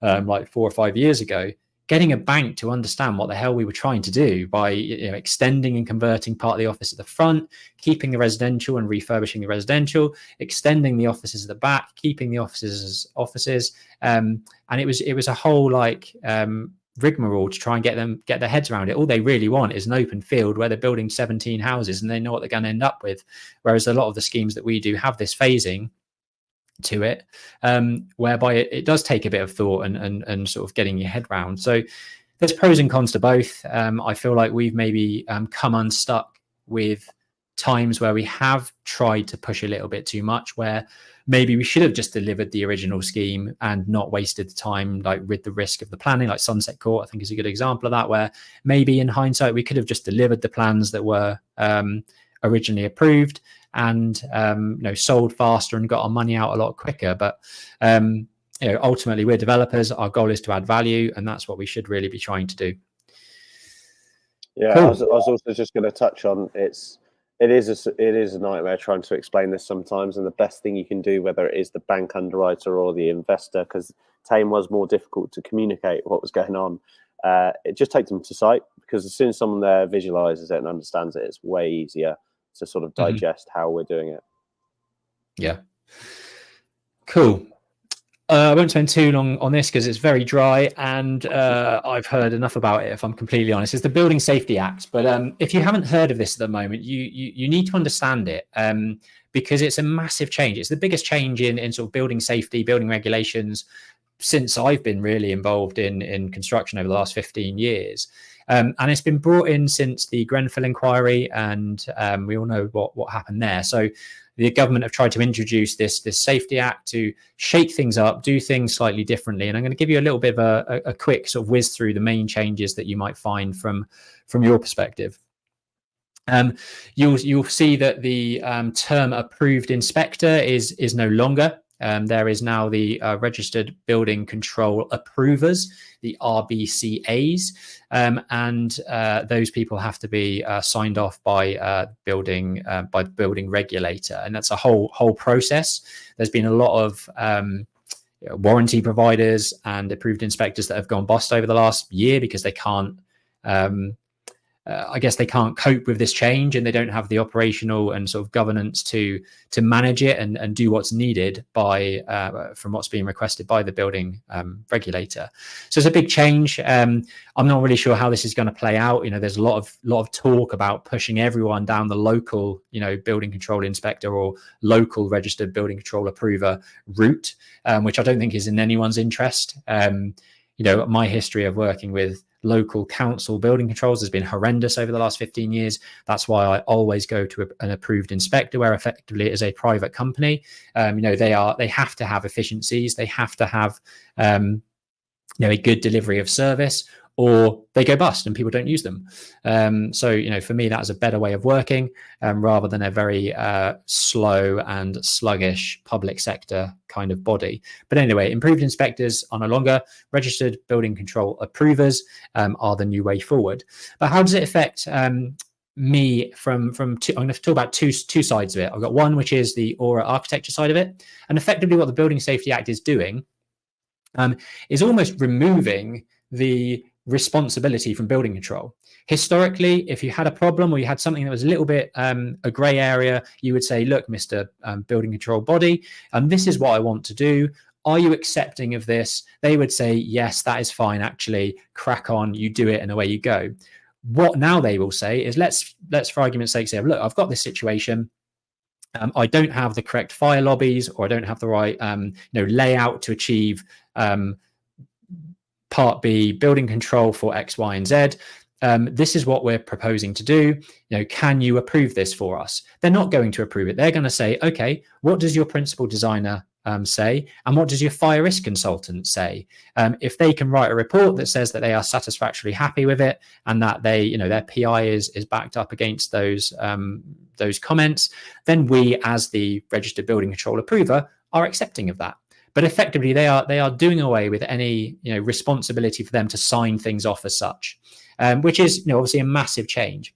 like 4 or 5 years ago, getting a bank to understand what the hell we were trying to do by, you know, extending and converting part of the office at the front, keeping the residential and refurbishing the residential, extending the offices at the back, keeping the offices as offices, and it was a whole like rigmarole to try and get their heads around it. All they really want is an open field where they're building 17 houses and they know what they're going to end up with. Whereas a lot of the schemes that we do have this phasing to it, whereby it does take a bit of thought and sort of getting your head round. So there's pros and cons to both. I feel like we've maybe come unstuck with times where we have tried to push a little bit too much, where maybe we should have just delivered the original scheme and not wasted the time, like with the risk of the planning. Like Sunset Court, I think, is a good example of that, where maybe in hindsight we could have just delivered the plans that were originally approved, and sold faster and got our money out a lot quicker. But ultimately, we're developers. Our goal is to add value, and that's what we should really be trying to do. Yeah, cool. I was also just going to touch on it is a nightmare trying to explain this sometimes, and the best thing you can do, whether it is the bank underwriter or the investor, because Tame was more difficult to communicate what was going on. It just takes them to site, because as soon as someone there visualizes it and understands it, it's way easier to sort of digest how we're doing it. Yeah. Cool. I won't spend too long on this because it's very dry, and I've heard enough about it, if I'm completely honest. It's the Building Safety Act. But if you haven't heard of this at the moment, you need to understand it, because it's a massive change. It's the biggest change in sort of building safety, building regulations since I've been really involved in construction over the last 15 years. And it's been brought in since the Grenfell inquiry, and we all know what happened there. So the government have tried to introduce this Safety Act to shake things up, do things slightly differently. And I'm going to give you a little bit of a quick sort of whiz through the main changes that you might find from your perspective. You'll see that the term approved inspector is no longer. There is now the Registered Building Control Approvers, the RBCAs, and those people have to be signed off by building regulator, and that's a whole process. There's been a lot of warranty providers and approved inspectors that have gone bust over the last year because they can't. I guess they can't cope with this change, and they don't have the operational and sort of governance to manage it and do what's needed by from what's being requested by the building regulator. So it's a big change. I'm not really sure how this is going to play out. There's a lot of talk about pushing everyone down the local, building control inspector or local registered building control approver route, which I don't think is in anyone's interest. My history of working with local council building controls has been horrendous over the last 15 years. That's why I always go to an approved inspector, where effectively it is a private company. They have to have efficiencies. They have to have a good delivery of service, or they go bust and people don't use them. So for me, that is a better way of working, rather than a very slow and sluggish public sector kind of body. But anyway, improved inspectors are no longer. Registered building control approvers are the new way forward. But how does it affect me from two? I'm going to talk about two sides of it. I've got one, which is the Aura architecture side of it, and effectively what the Building Safety Act is doing is almost removing the responsibility from building control. Historically, if you had a problem or you had something that was a little bit a grey area, you would say, look, Mr. Building control body, this is what I want to do. Are you accepting of this? They would say, yes, that is fine, actually, crack on, you do it, and away you go. What now they will say is, let's for argument's sake say, look, I've got this situation. I don't have the correct fire lobbies, or I don't have the right layout to achieve Part B building control for X, Y, and Z. This is what we're proposing to do. Can you approve this for us? They're not going to approve it. They're going to say, okay, what does your principal designer say, and what does your fire risk consultant say? If they can write a report that says that they are satisfactorily happy with it, and that they, their PI is backed up against those comments, then we, as the registered building control approver, are accepting of that. But effectively, they are doing away with any responsibility for them to sign things off as such, which is obviously a massive change.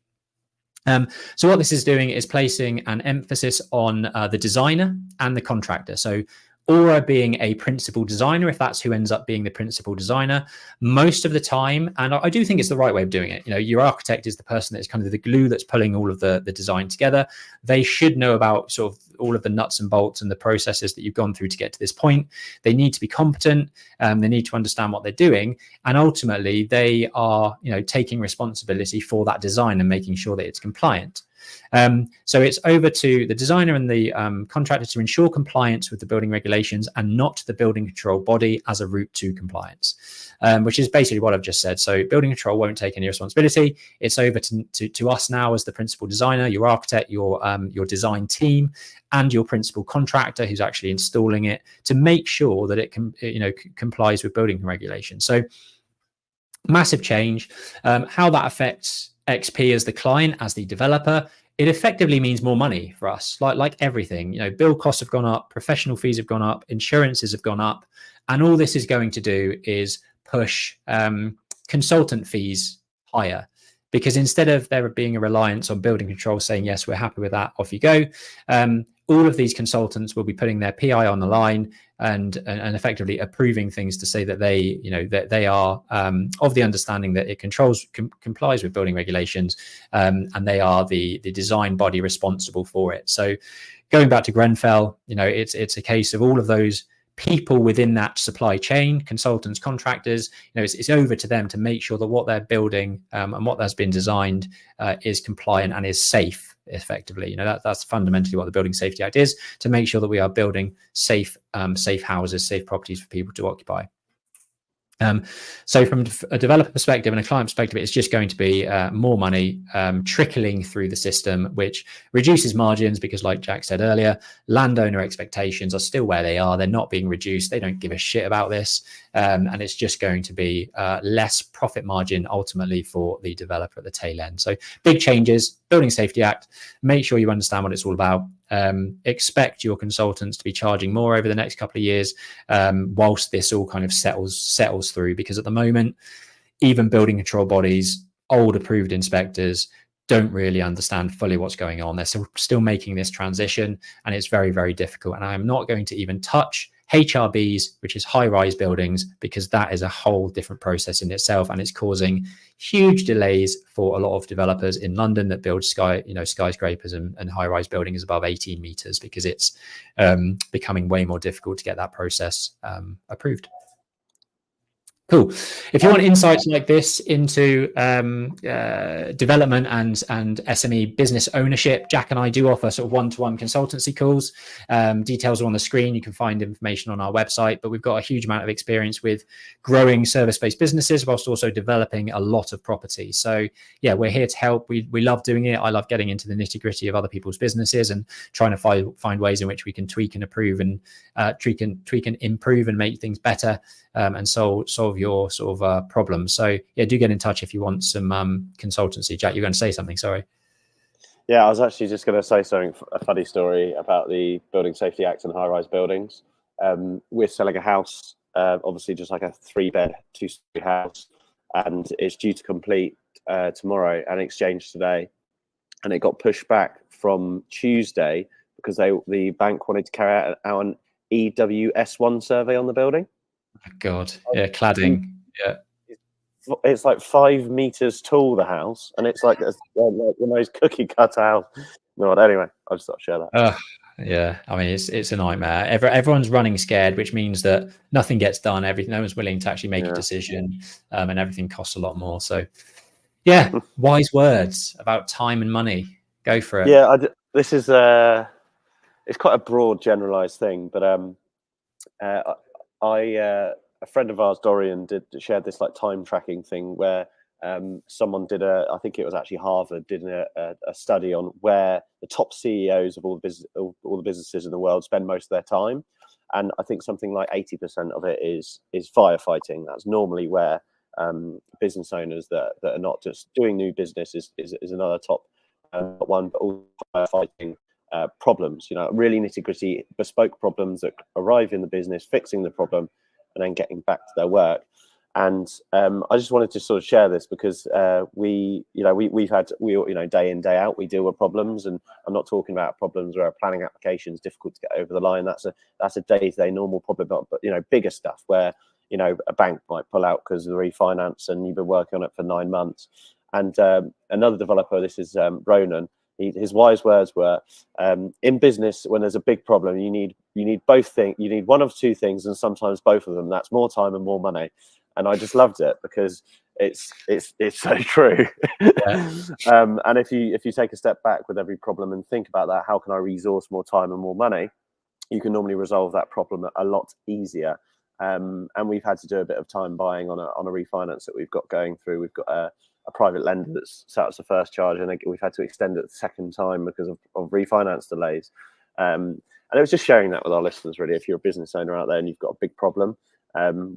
So what this is doing is placing an emphasis on the designer and the contractor. So Aura being a principal designer, if that's who ends up being the principal designer, most of the time, and I do think it's the right way of doing it. Your architect is the person that is kind of the glue that's pulling all of the design together. They should know about sort of all of the nuts and bolts and the processes that you've gone through to get to this point. They need to be competent. They need to understand what they're doing, and ultimately they are, taking responsibility for that design and making sure that it's compliant. So it's over to the designer and the contractor to ensure compliance with the building regulations, and not the building control body as a route to compliance, which is basically what I've just said. So building control won't take any responsibility. It's over to us now as the principal designer, your architect, your design team, and your principal contractor who's actually installing it, to make sure that it complies with building regulations. So massive change. How that affects XP as the client, as the developer, it effectively means more money for us, like everything. Build costs have gone up, professional fees have gone up, insurances have gone up, and all this is going to do is push consultant fees higher. Because instead of there being a reliance on building control saying, yes, we're happy with that, off you go, all of these consultants will be putting their PI on the line and effectively approving things to say that they are of the understanding that it complies with building regulations, and they are the design body responsible for it. So going back to Grenfell, it's a case of all of those people within that supply chain, consultants, contractors, it's over to them to make sure that what they're building and what has been designed is compliant and is safe effectively. That's fundamentally what the Building Safety Act is, to make sure that we are building safe houses, safe properties for people to occupy. So from a developer perspective and a client perspective, it's just going to be more money trickling through the system, which reduces margins because, like Jack said earlier, landowner expectations are still where they are. They're not being reduced. They don't give a shit about this. And it's just going to be less profit margin ultimately for the developer at the tail end. So big changes, Building Safety Act, make sure you understand what it's all about. Expect your consultants to be charging more over the next couple of years whilst this all kind of settles through, because at the moment, even building control bodies, old approved inspectors, don't really understand fully what's going on. They're still making this transition, and it's very, very difficult. And I'm not going to even touch HRBs, which is high-rise buildings, because that is a whole different process in itself, and it's causing huge delays for a lot of developers in London that build skyscrapers and high-rise buildings above 18 meters, because it's becoming way more difficult to get that process approved. Cool. If you want insights like this into development and SME business ownership, Jack and I do offer sort of one-to-one consultancy calls. Details are on the screen. You can find information on our website, but we've got a huge amount of experience with growing service-based businesses whilst also developing a lot of property. So yeah, we're here to help. We love doing it. I love getting into the nitty-gritty of other people's businesses and trying to find ways in which we can tweak and improve and improve and make things better and solve your sort of problems. So yeah, do get in touch if you want some consultancy. Jack, you're going to say something, sorry. Yeah, I was actually just going to say a funny story about the Building Safety Act and high-rise buildings. We're selling a house, obviously just like a 3-bed, 2-story house, and it's due to complete tomorrow and exchange today. And it got pushed back from Tuesday because the bank wanted to carry out an EWS1 survey on the building. Oh, God, yeah, cladding. Yeah, it's like 5 meters tall, the house, and it's like one of those cookie cutter house. No, anyway, I just thought I'd share that. Yeah, I mean it's a nightmare. Everyone's running scared, which means that nothing gets done. No one's willing to actually make a decision, and everything costs a lot more. So, yeah, wise words about time and money. Go for it. Yeah, this is it's quite a broad, generalized thing, but a friend of ours, Dorian, shared this like time tracking thing where someone did I think it was actually Harvard, did a study on where the top CEOs of all the businesses in the world spend most of their time, and I think something like 80% of it is firefighting. That's normally where business owners that are not just doing new business is another top one, but also firefighting problems, really nitty-gritty bespoke problems that arrive in the business, fixing the problem and then getting back to their work. And I just wanted to sort of share this because we've had day in, day out, we deal with problems, and I'm not talking about problems where a planning application is difficult to get over the line. That's a day-to-day normal problem, but bigger stuff where a bank might pull out because of the refinance and you've been working on it for 9 months. And another developer, this is Ronan, his wise words were, in business, when there's a big problem, you need both things. You need one of two things, and sometimes both of them. That's more time and more money. And I just loved it because it's so true. Yeah. And if you take a step back with every problem and think about that, how can I resource more time and more money? You can normally resolve that problem a lot easier. And we've had to do a bit of time buying on a refinance that we've got going through. We've got a private lender that's set us the first charge, and we've had to extend it the second time because of refinance delays. And it was just sharing that with our listeners, really. If you're a business owner out there and you've got a big problem,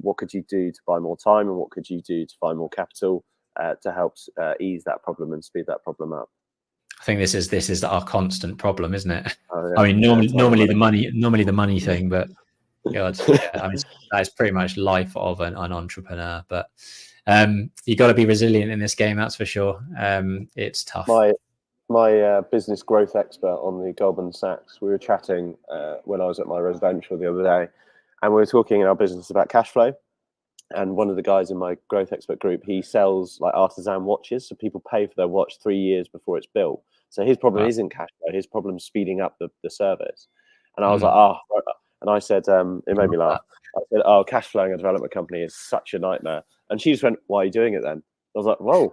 what could you do to buy more time, and what could you do to find more capital to help ease that problem and speed that problem up? I think this is our constant problem, isn't it? Oh, yeah. I mean, Yeah, normally the money thing, but God, yeah, I mean, that's pretty much life of an entrepreneur. But you got to be resilient in this game, that's for sure. It's tough. My business growth expert on the Goldman Sachs, we were chatting when I was at my residential the other day, and we were talking in our business about cash flow. And one of the guys in my growth expert group, he sells like artisan watches, so people pay for their watch 3 years before it's built. So his problem isn't cash flow; his problem is speeding up the service. And I was like, oh, and I said, it made me laugh. I said, oh, cash flowing a development company is such a nightmare. And she just went, why are you doing it then? I was like, whoa.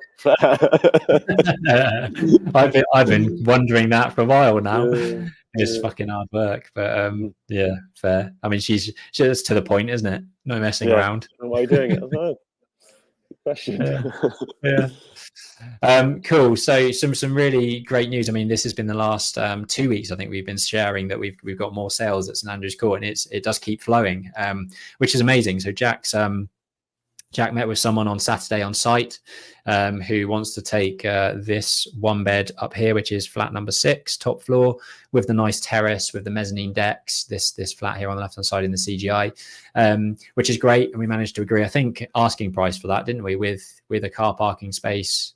I've been wondering that for a while now. Yeah, It's yeah. fucking hard work, but yeah, fair. I mean, she's to the point, isn't it? No messing Yeah. around. Why are you doing it? I was like, oh, good question. Yeah. Cool. So some really great news. I mean, this has been the last 2 weeks. I think we've been sharing that we've got more sales at St Andrew's Court, and it does keep flowing, which is amazing. So Jack met with someone on Saturday on site who wants to take this one bed up here, which is flat number 6, top floor, with the nice terrace, with the mezzanine decks, this flat here on the left-hand side in the CGI, which is great. And we managed to agree, I think, asking price for that, didn't we, with a car parking space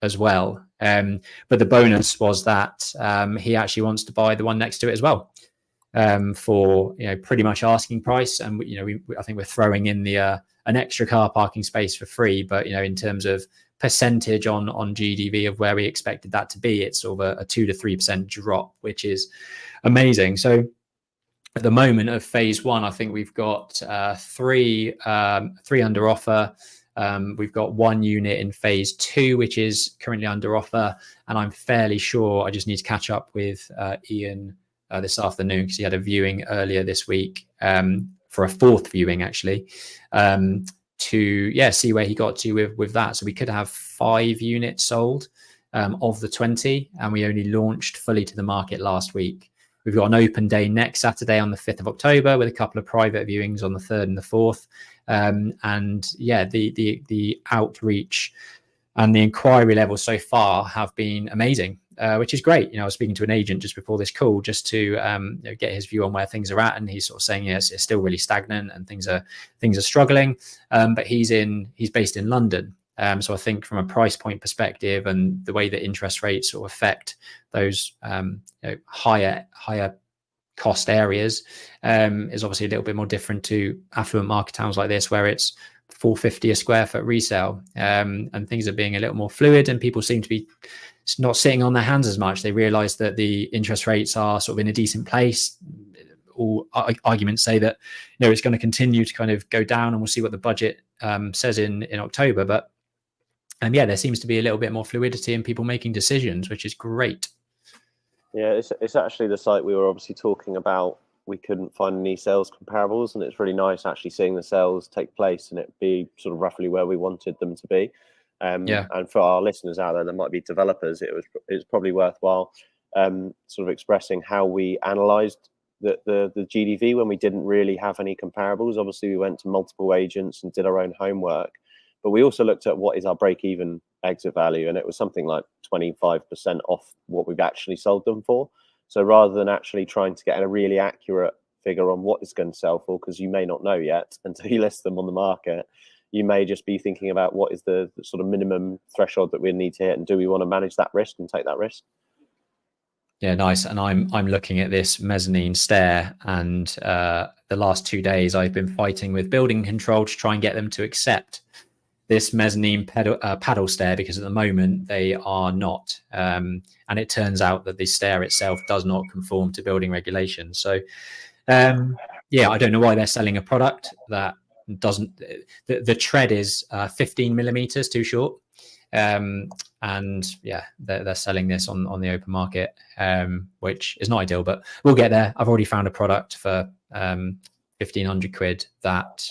as well. But the bonus was that he actually wants to buy the one next to it as well, for pretty much asking price. And I think we're throwing in the an extra car parking space for free, but in terms of percentage on GDV of where we expected that to be, it's sort of a 2 to 3% drop, which is amazing. So at the moment of phase 1, I think we've got three under offer. We've got 1 unit in phase 2, which is currently under offer, and I'm fairly sure I just need to catch up with Ian this afternoon, because he had a viewing earlier this week, for a 4th viewing actually, to see where he got to with that. So we could have 5 units sold of the 20, and we only launched fully to the market last week. We've got an open day next Saturday on the 5th of October with a couple of private viewings on the 3rd and the 4th. The outreach and the inquiry levels so far have been amazing, which is great. I was speaking to an agent just before this call just to get his view on where things are at, and he's sort of saying it's still really stagnant and things are struggling. But he's based in London, so I think from a price point perspective and the way that interest rates sort of affect those higher cost areas is obviously a little bit more different to affluent market towns like this, where it's $450 a square foot resale, and things are being a little more fluid, and people seem to be not sitting on their hands as much. They realize that the interest rates are sort of in a decent place. All arguments say that it's going to continue to kind of go down, and we'll see what the budget says in October. But there seems to be a little bit more fluidity in people making decisions, which is great. Yeah, it's actually the site we were obviously talking about. We couldn't find any sales comparables, and it's really nice actually seeing the sales take place and it be sort of roughly where we wanted them to be. And for our listeners out there that might be developers, it's probably worthwhile sort of expressing how we analysed the GDV when we didn't really have any comparables. Obviously, we went to multiple agents and did our own homework, but we also looked at what is our break-even exit value, and it was something like 25% off what we've actually sold them for. So rather than actually trying to get a really accurate figure on what it's going to sell for, because you may not know yet until you list them on the market, you may just be thinking about what is the sort of minimum threshold that we need to hit, and do we want to manage that risk and take that risk? Yeah, nice. And I'm looking at this mezzanine stair, and the last 2 days I've been fighting with building control to try and get them to accept this mezzanine paddle stair, because at the moment they are not. And it turns out that the stair itself does not conform to building regulations. So, I don't know why they're selling a product that doesn't. The tread is 15 millimeters too short. They're selling this on the open market, which is not ideal, but we'll get there. I've already found a product for 1,500 quid that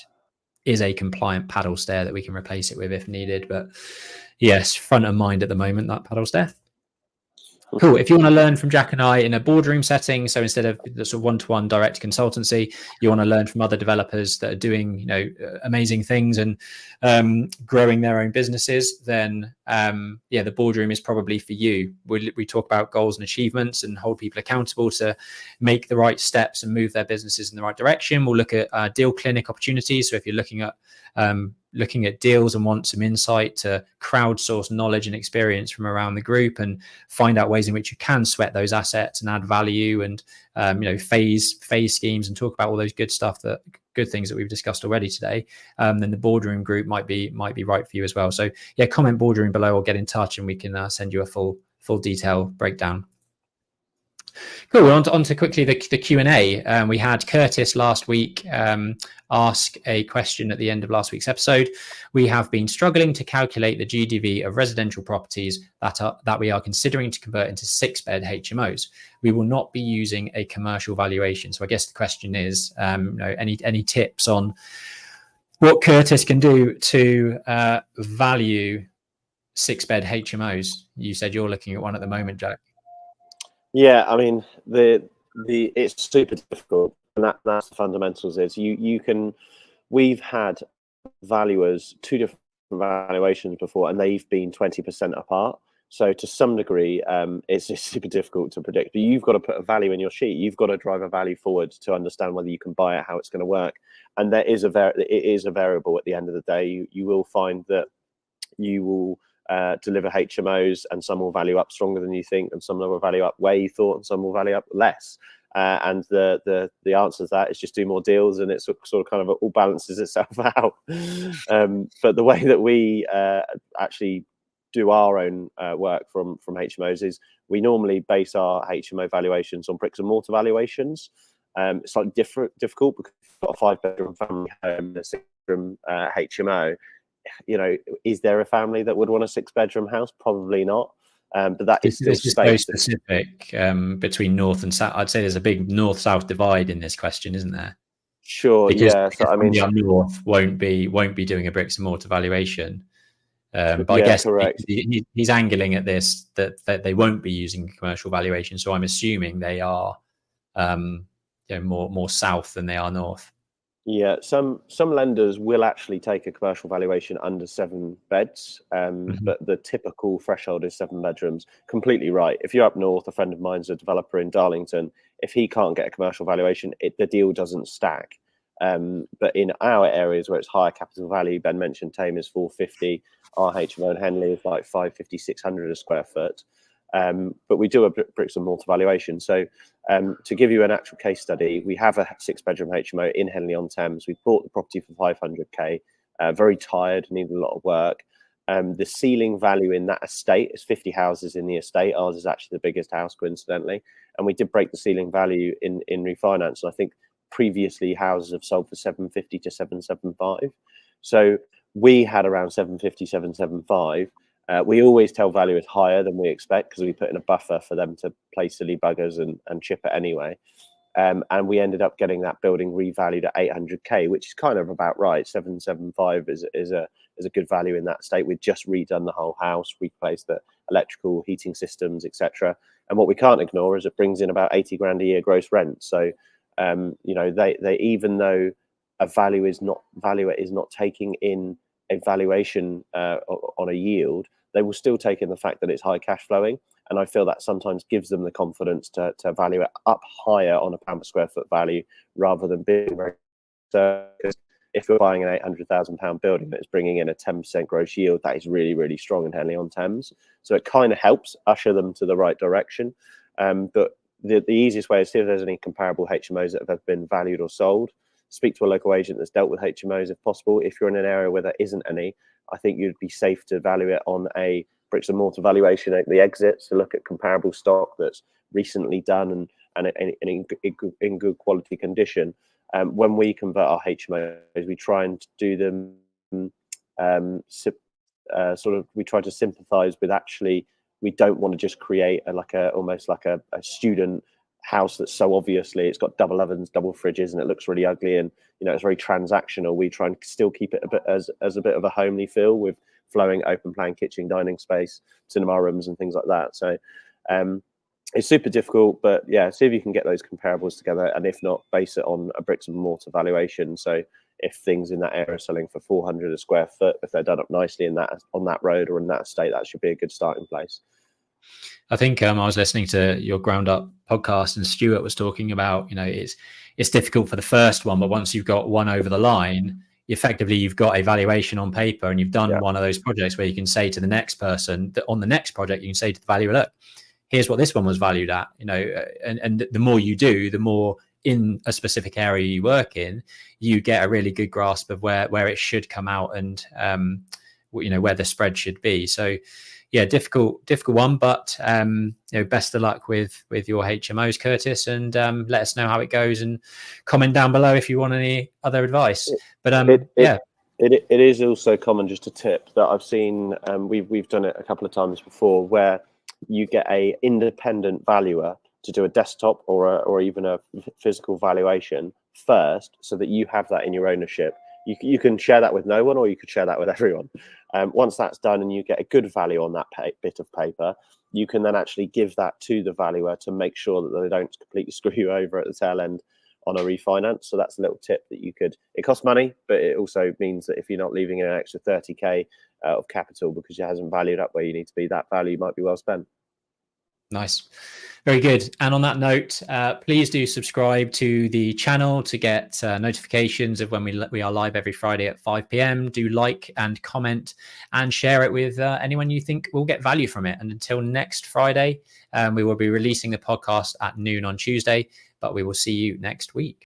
is a compliant paddle stair that we can replace it with if needed. But yes, front of mind at the moment, that paddle stair. Cool. If you want to learn from Jack and I in a boardroom setting, so instead of the sort of one-to-one direct consultancy, you want to learn from other developers that are doing, amazing things and growing their own businesses, then yeah, the boardroom is probably for you. We talk about goals and achievements and hold people accountable to make the right steps and move their businesses in the right direction. We'll look at deal clinic opportunities. So if you're looking at deals and want some insight to crowdsource knowledge and experience from around the group and find out ways in which you can sweat those assets and add value and phase schemes and talk about all those good things that we've discussed already today, then the boardroom group might be right for you as well. So yeah, comment boardroom below or get in touch and we can send you a full detail breakdown. Cool. We're on to quickly the Q&A. We had Curtis last week ask a question at the end of last week's episode. We have been struggling to calculate the GDV of residential properties that we are considering to convert into 6-bed HMOs. We will not be using a commercial valuation. So I guess the question is, any tips on what Curtis can do to value 6-bed HMOs? You said you're looking at one at the moment, Jack. Yeah, I mean, it's super difficult, and that's the fundamentals. Is we've had valuers, 2 different valuations before, and they've been 20% apart. So to some degree, it's just super difficult to predict. But you've got to put a value in your sheet. You've got to drive a value forward to understand whether you can buy it, how it's going to work. And it is a variable at the end of the day. You will find that you will deliver HMOs, and some will value up stronger than you think, and some will value up where you thought, and some will value up less. And the answer to that is just do more deals, and it sort of kind of all balances itself out. But the way that we actually do our own work from HMOs is we normally base our HMO valuations on bricks and mortar valuations. It's slightly difficult because you've got a 5-bedroom family home and a 6-bedroom HMO. Is there a family that would want a 6-bedroom house? Probably not. But that is still very specific between north and south. I'd say there's a big north-south divide in this question, isn't there? Sure. Because So I mean, north won't be doing a bricks and mortar valuation. But I guess he's angling at this that they won't be using commercial valuation. So I'm assuming they are more south than they are north. Yeah, some lenders will actually take a commercial valuation under 7 beds, but the typical threshold is 7 bedrooms. Completely right. If you're up north, a friend of mine's a developer in Darlington. If he can't get a commercial valuation, the deal doesn't stack. But in our areas where it's higher capital value, Ben mentioned Tame is 450. Our HMO in Henley is like 550, 600 a square foot. But we do a bricks and mortar valuation. So to give you an actual case study, we have a 6-bedroom HMO in Henley on Thames. We bought the property for 500k, very tired, needed a lot of work. The ceiling value in that estate is 50 houses in the estate. Ours is actually the biggest house, coincidentally. And we did break the ceiling value in refinance. And I think previously houses have sold for 750 to 775. So we had around 750, 775. We always tell value is higher than we expect because we put in a buffer for them to play silly buggers and chip it anyway. And we ended up getting that building revalued at 800k, which is kind of about right. 775 is a good value in that state. We'd just redone the whole house, replaced the electrical, heating systems, etc. And what we can't ignore is it brings in about 80 grand a year gross rent. So they even though a valuer is not taking in a valuation on a yield, they will still take in the fact that it's high cash flowing. And I feel that sometimes gives them the confidence to value it up higher on a pound per square foot value rather than being very. So if you're buying an £800,000 building that is bringing in a 10% gross yield, that is really, really strong in Henley on Thames. So it kind of helps usher them to the right direction. But the easiest way is see if there's any comparable HMOs that have been valued or sold. Speak to a local agent that's dealt with HMOs if possible. If you're in an area where there isn't any, I think you'd be safe to value it on a bricks and mortar valuation at the exits to look at comparable stock that's recently done and in good quality condition. When we convert our HMOs, we try and do them we try to sympathize with actually, we don't want to just create almost like a student house that's so obviously it's got double ovens, double fridges, and it looks really ugly, and it's very transactional. We try and still keep it a bit as a bit of a homely feel with flowing open plan kitchen, dining space, cinema rooms, and things like that. So It's super difficult, but yeah, see if you can get those comparables together, and if not, base it on a bricks and mortar valuation. So if things in that area are selling for 400 a square foot, if they're done up nicely in that, on that road or in that estate, that should be a good starting place. I think I was listening to your Ground Up podcast, and Stuart was talking about, it's difficult for the first one, but once you've got one over the line, effectively you've got a valuation on paper, and you've done one of those projects where you can say to the next person that on the next project, you can say to the valuer, look, here's what this one was valued at, and the more you do, the more in a specific area you work in, you get a really good grasp of where it should come out, and where the spread should be. So yeah, difficult one, but best of luck with your HMOs, Curtis, and let us know how it goes, and comment down below if you want any other advice. But it is also common, just a tip that I've seen, we've done it a couple of times before, where you get a independent valuer to do a desktop or even a physical valuation first, so that you have that in your ownership. You can share that with no one, or you could share that with everyone. Once that's done and you get a good value on that bit of paper, you can then actually give that to the valuer to make sure that they don't completely screw you over at the tail end on a refinance. So that's a little tip that you could, it costs money, but it also means that if you're not leaving an extra 30k of capital because it hasn't valued up where you need to be, that value might be well spent. Nice. Very good. And on that note, please do subscribe to the channel to get notifications of when we are live every Friday at 5 p.m. Do like and comment and share it with anyone you think will get value from it. And until next Friday, we will be releasing the podcast at noon on Tuesday, but we will see you next week.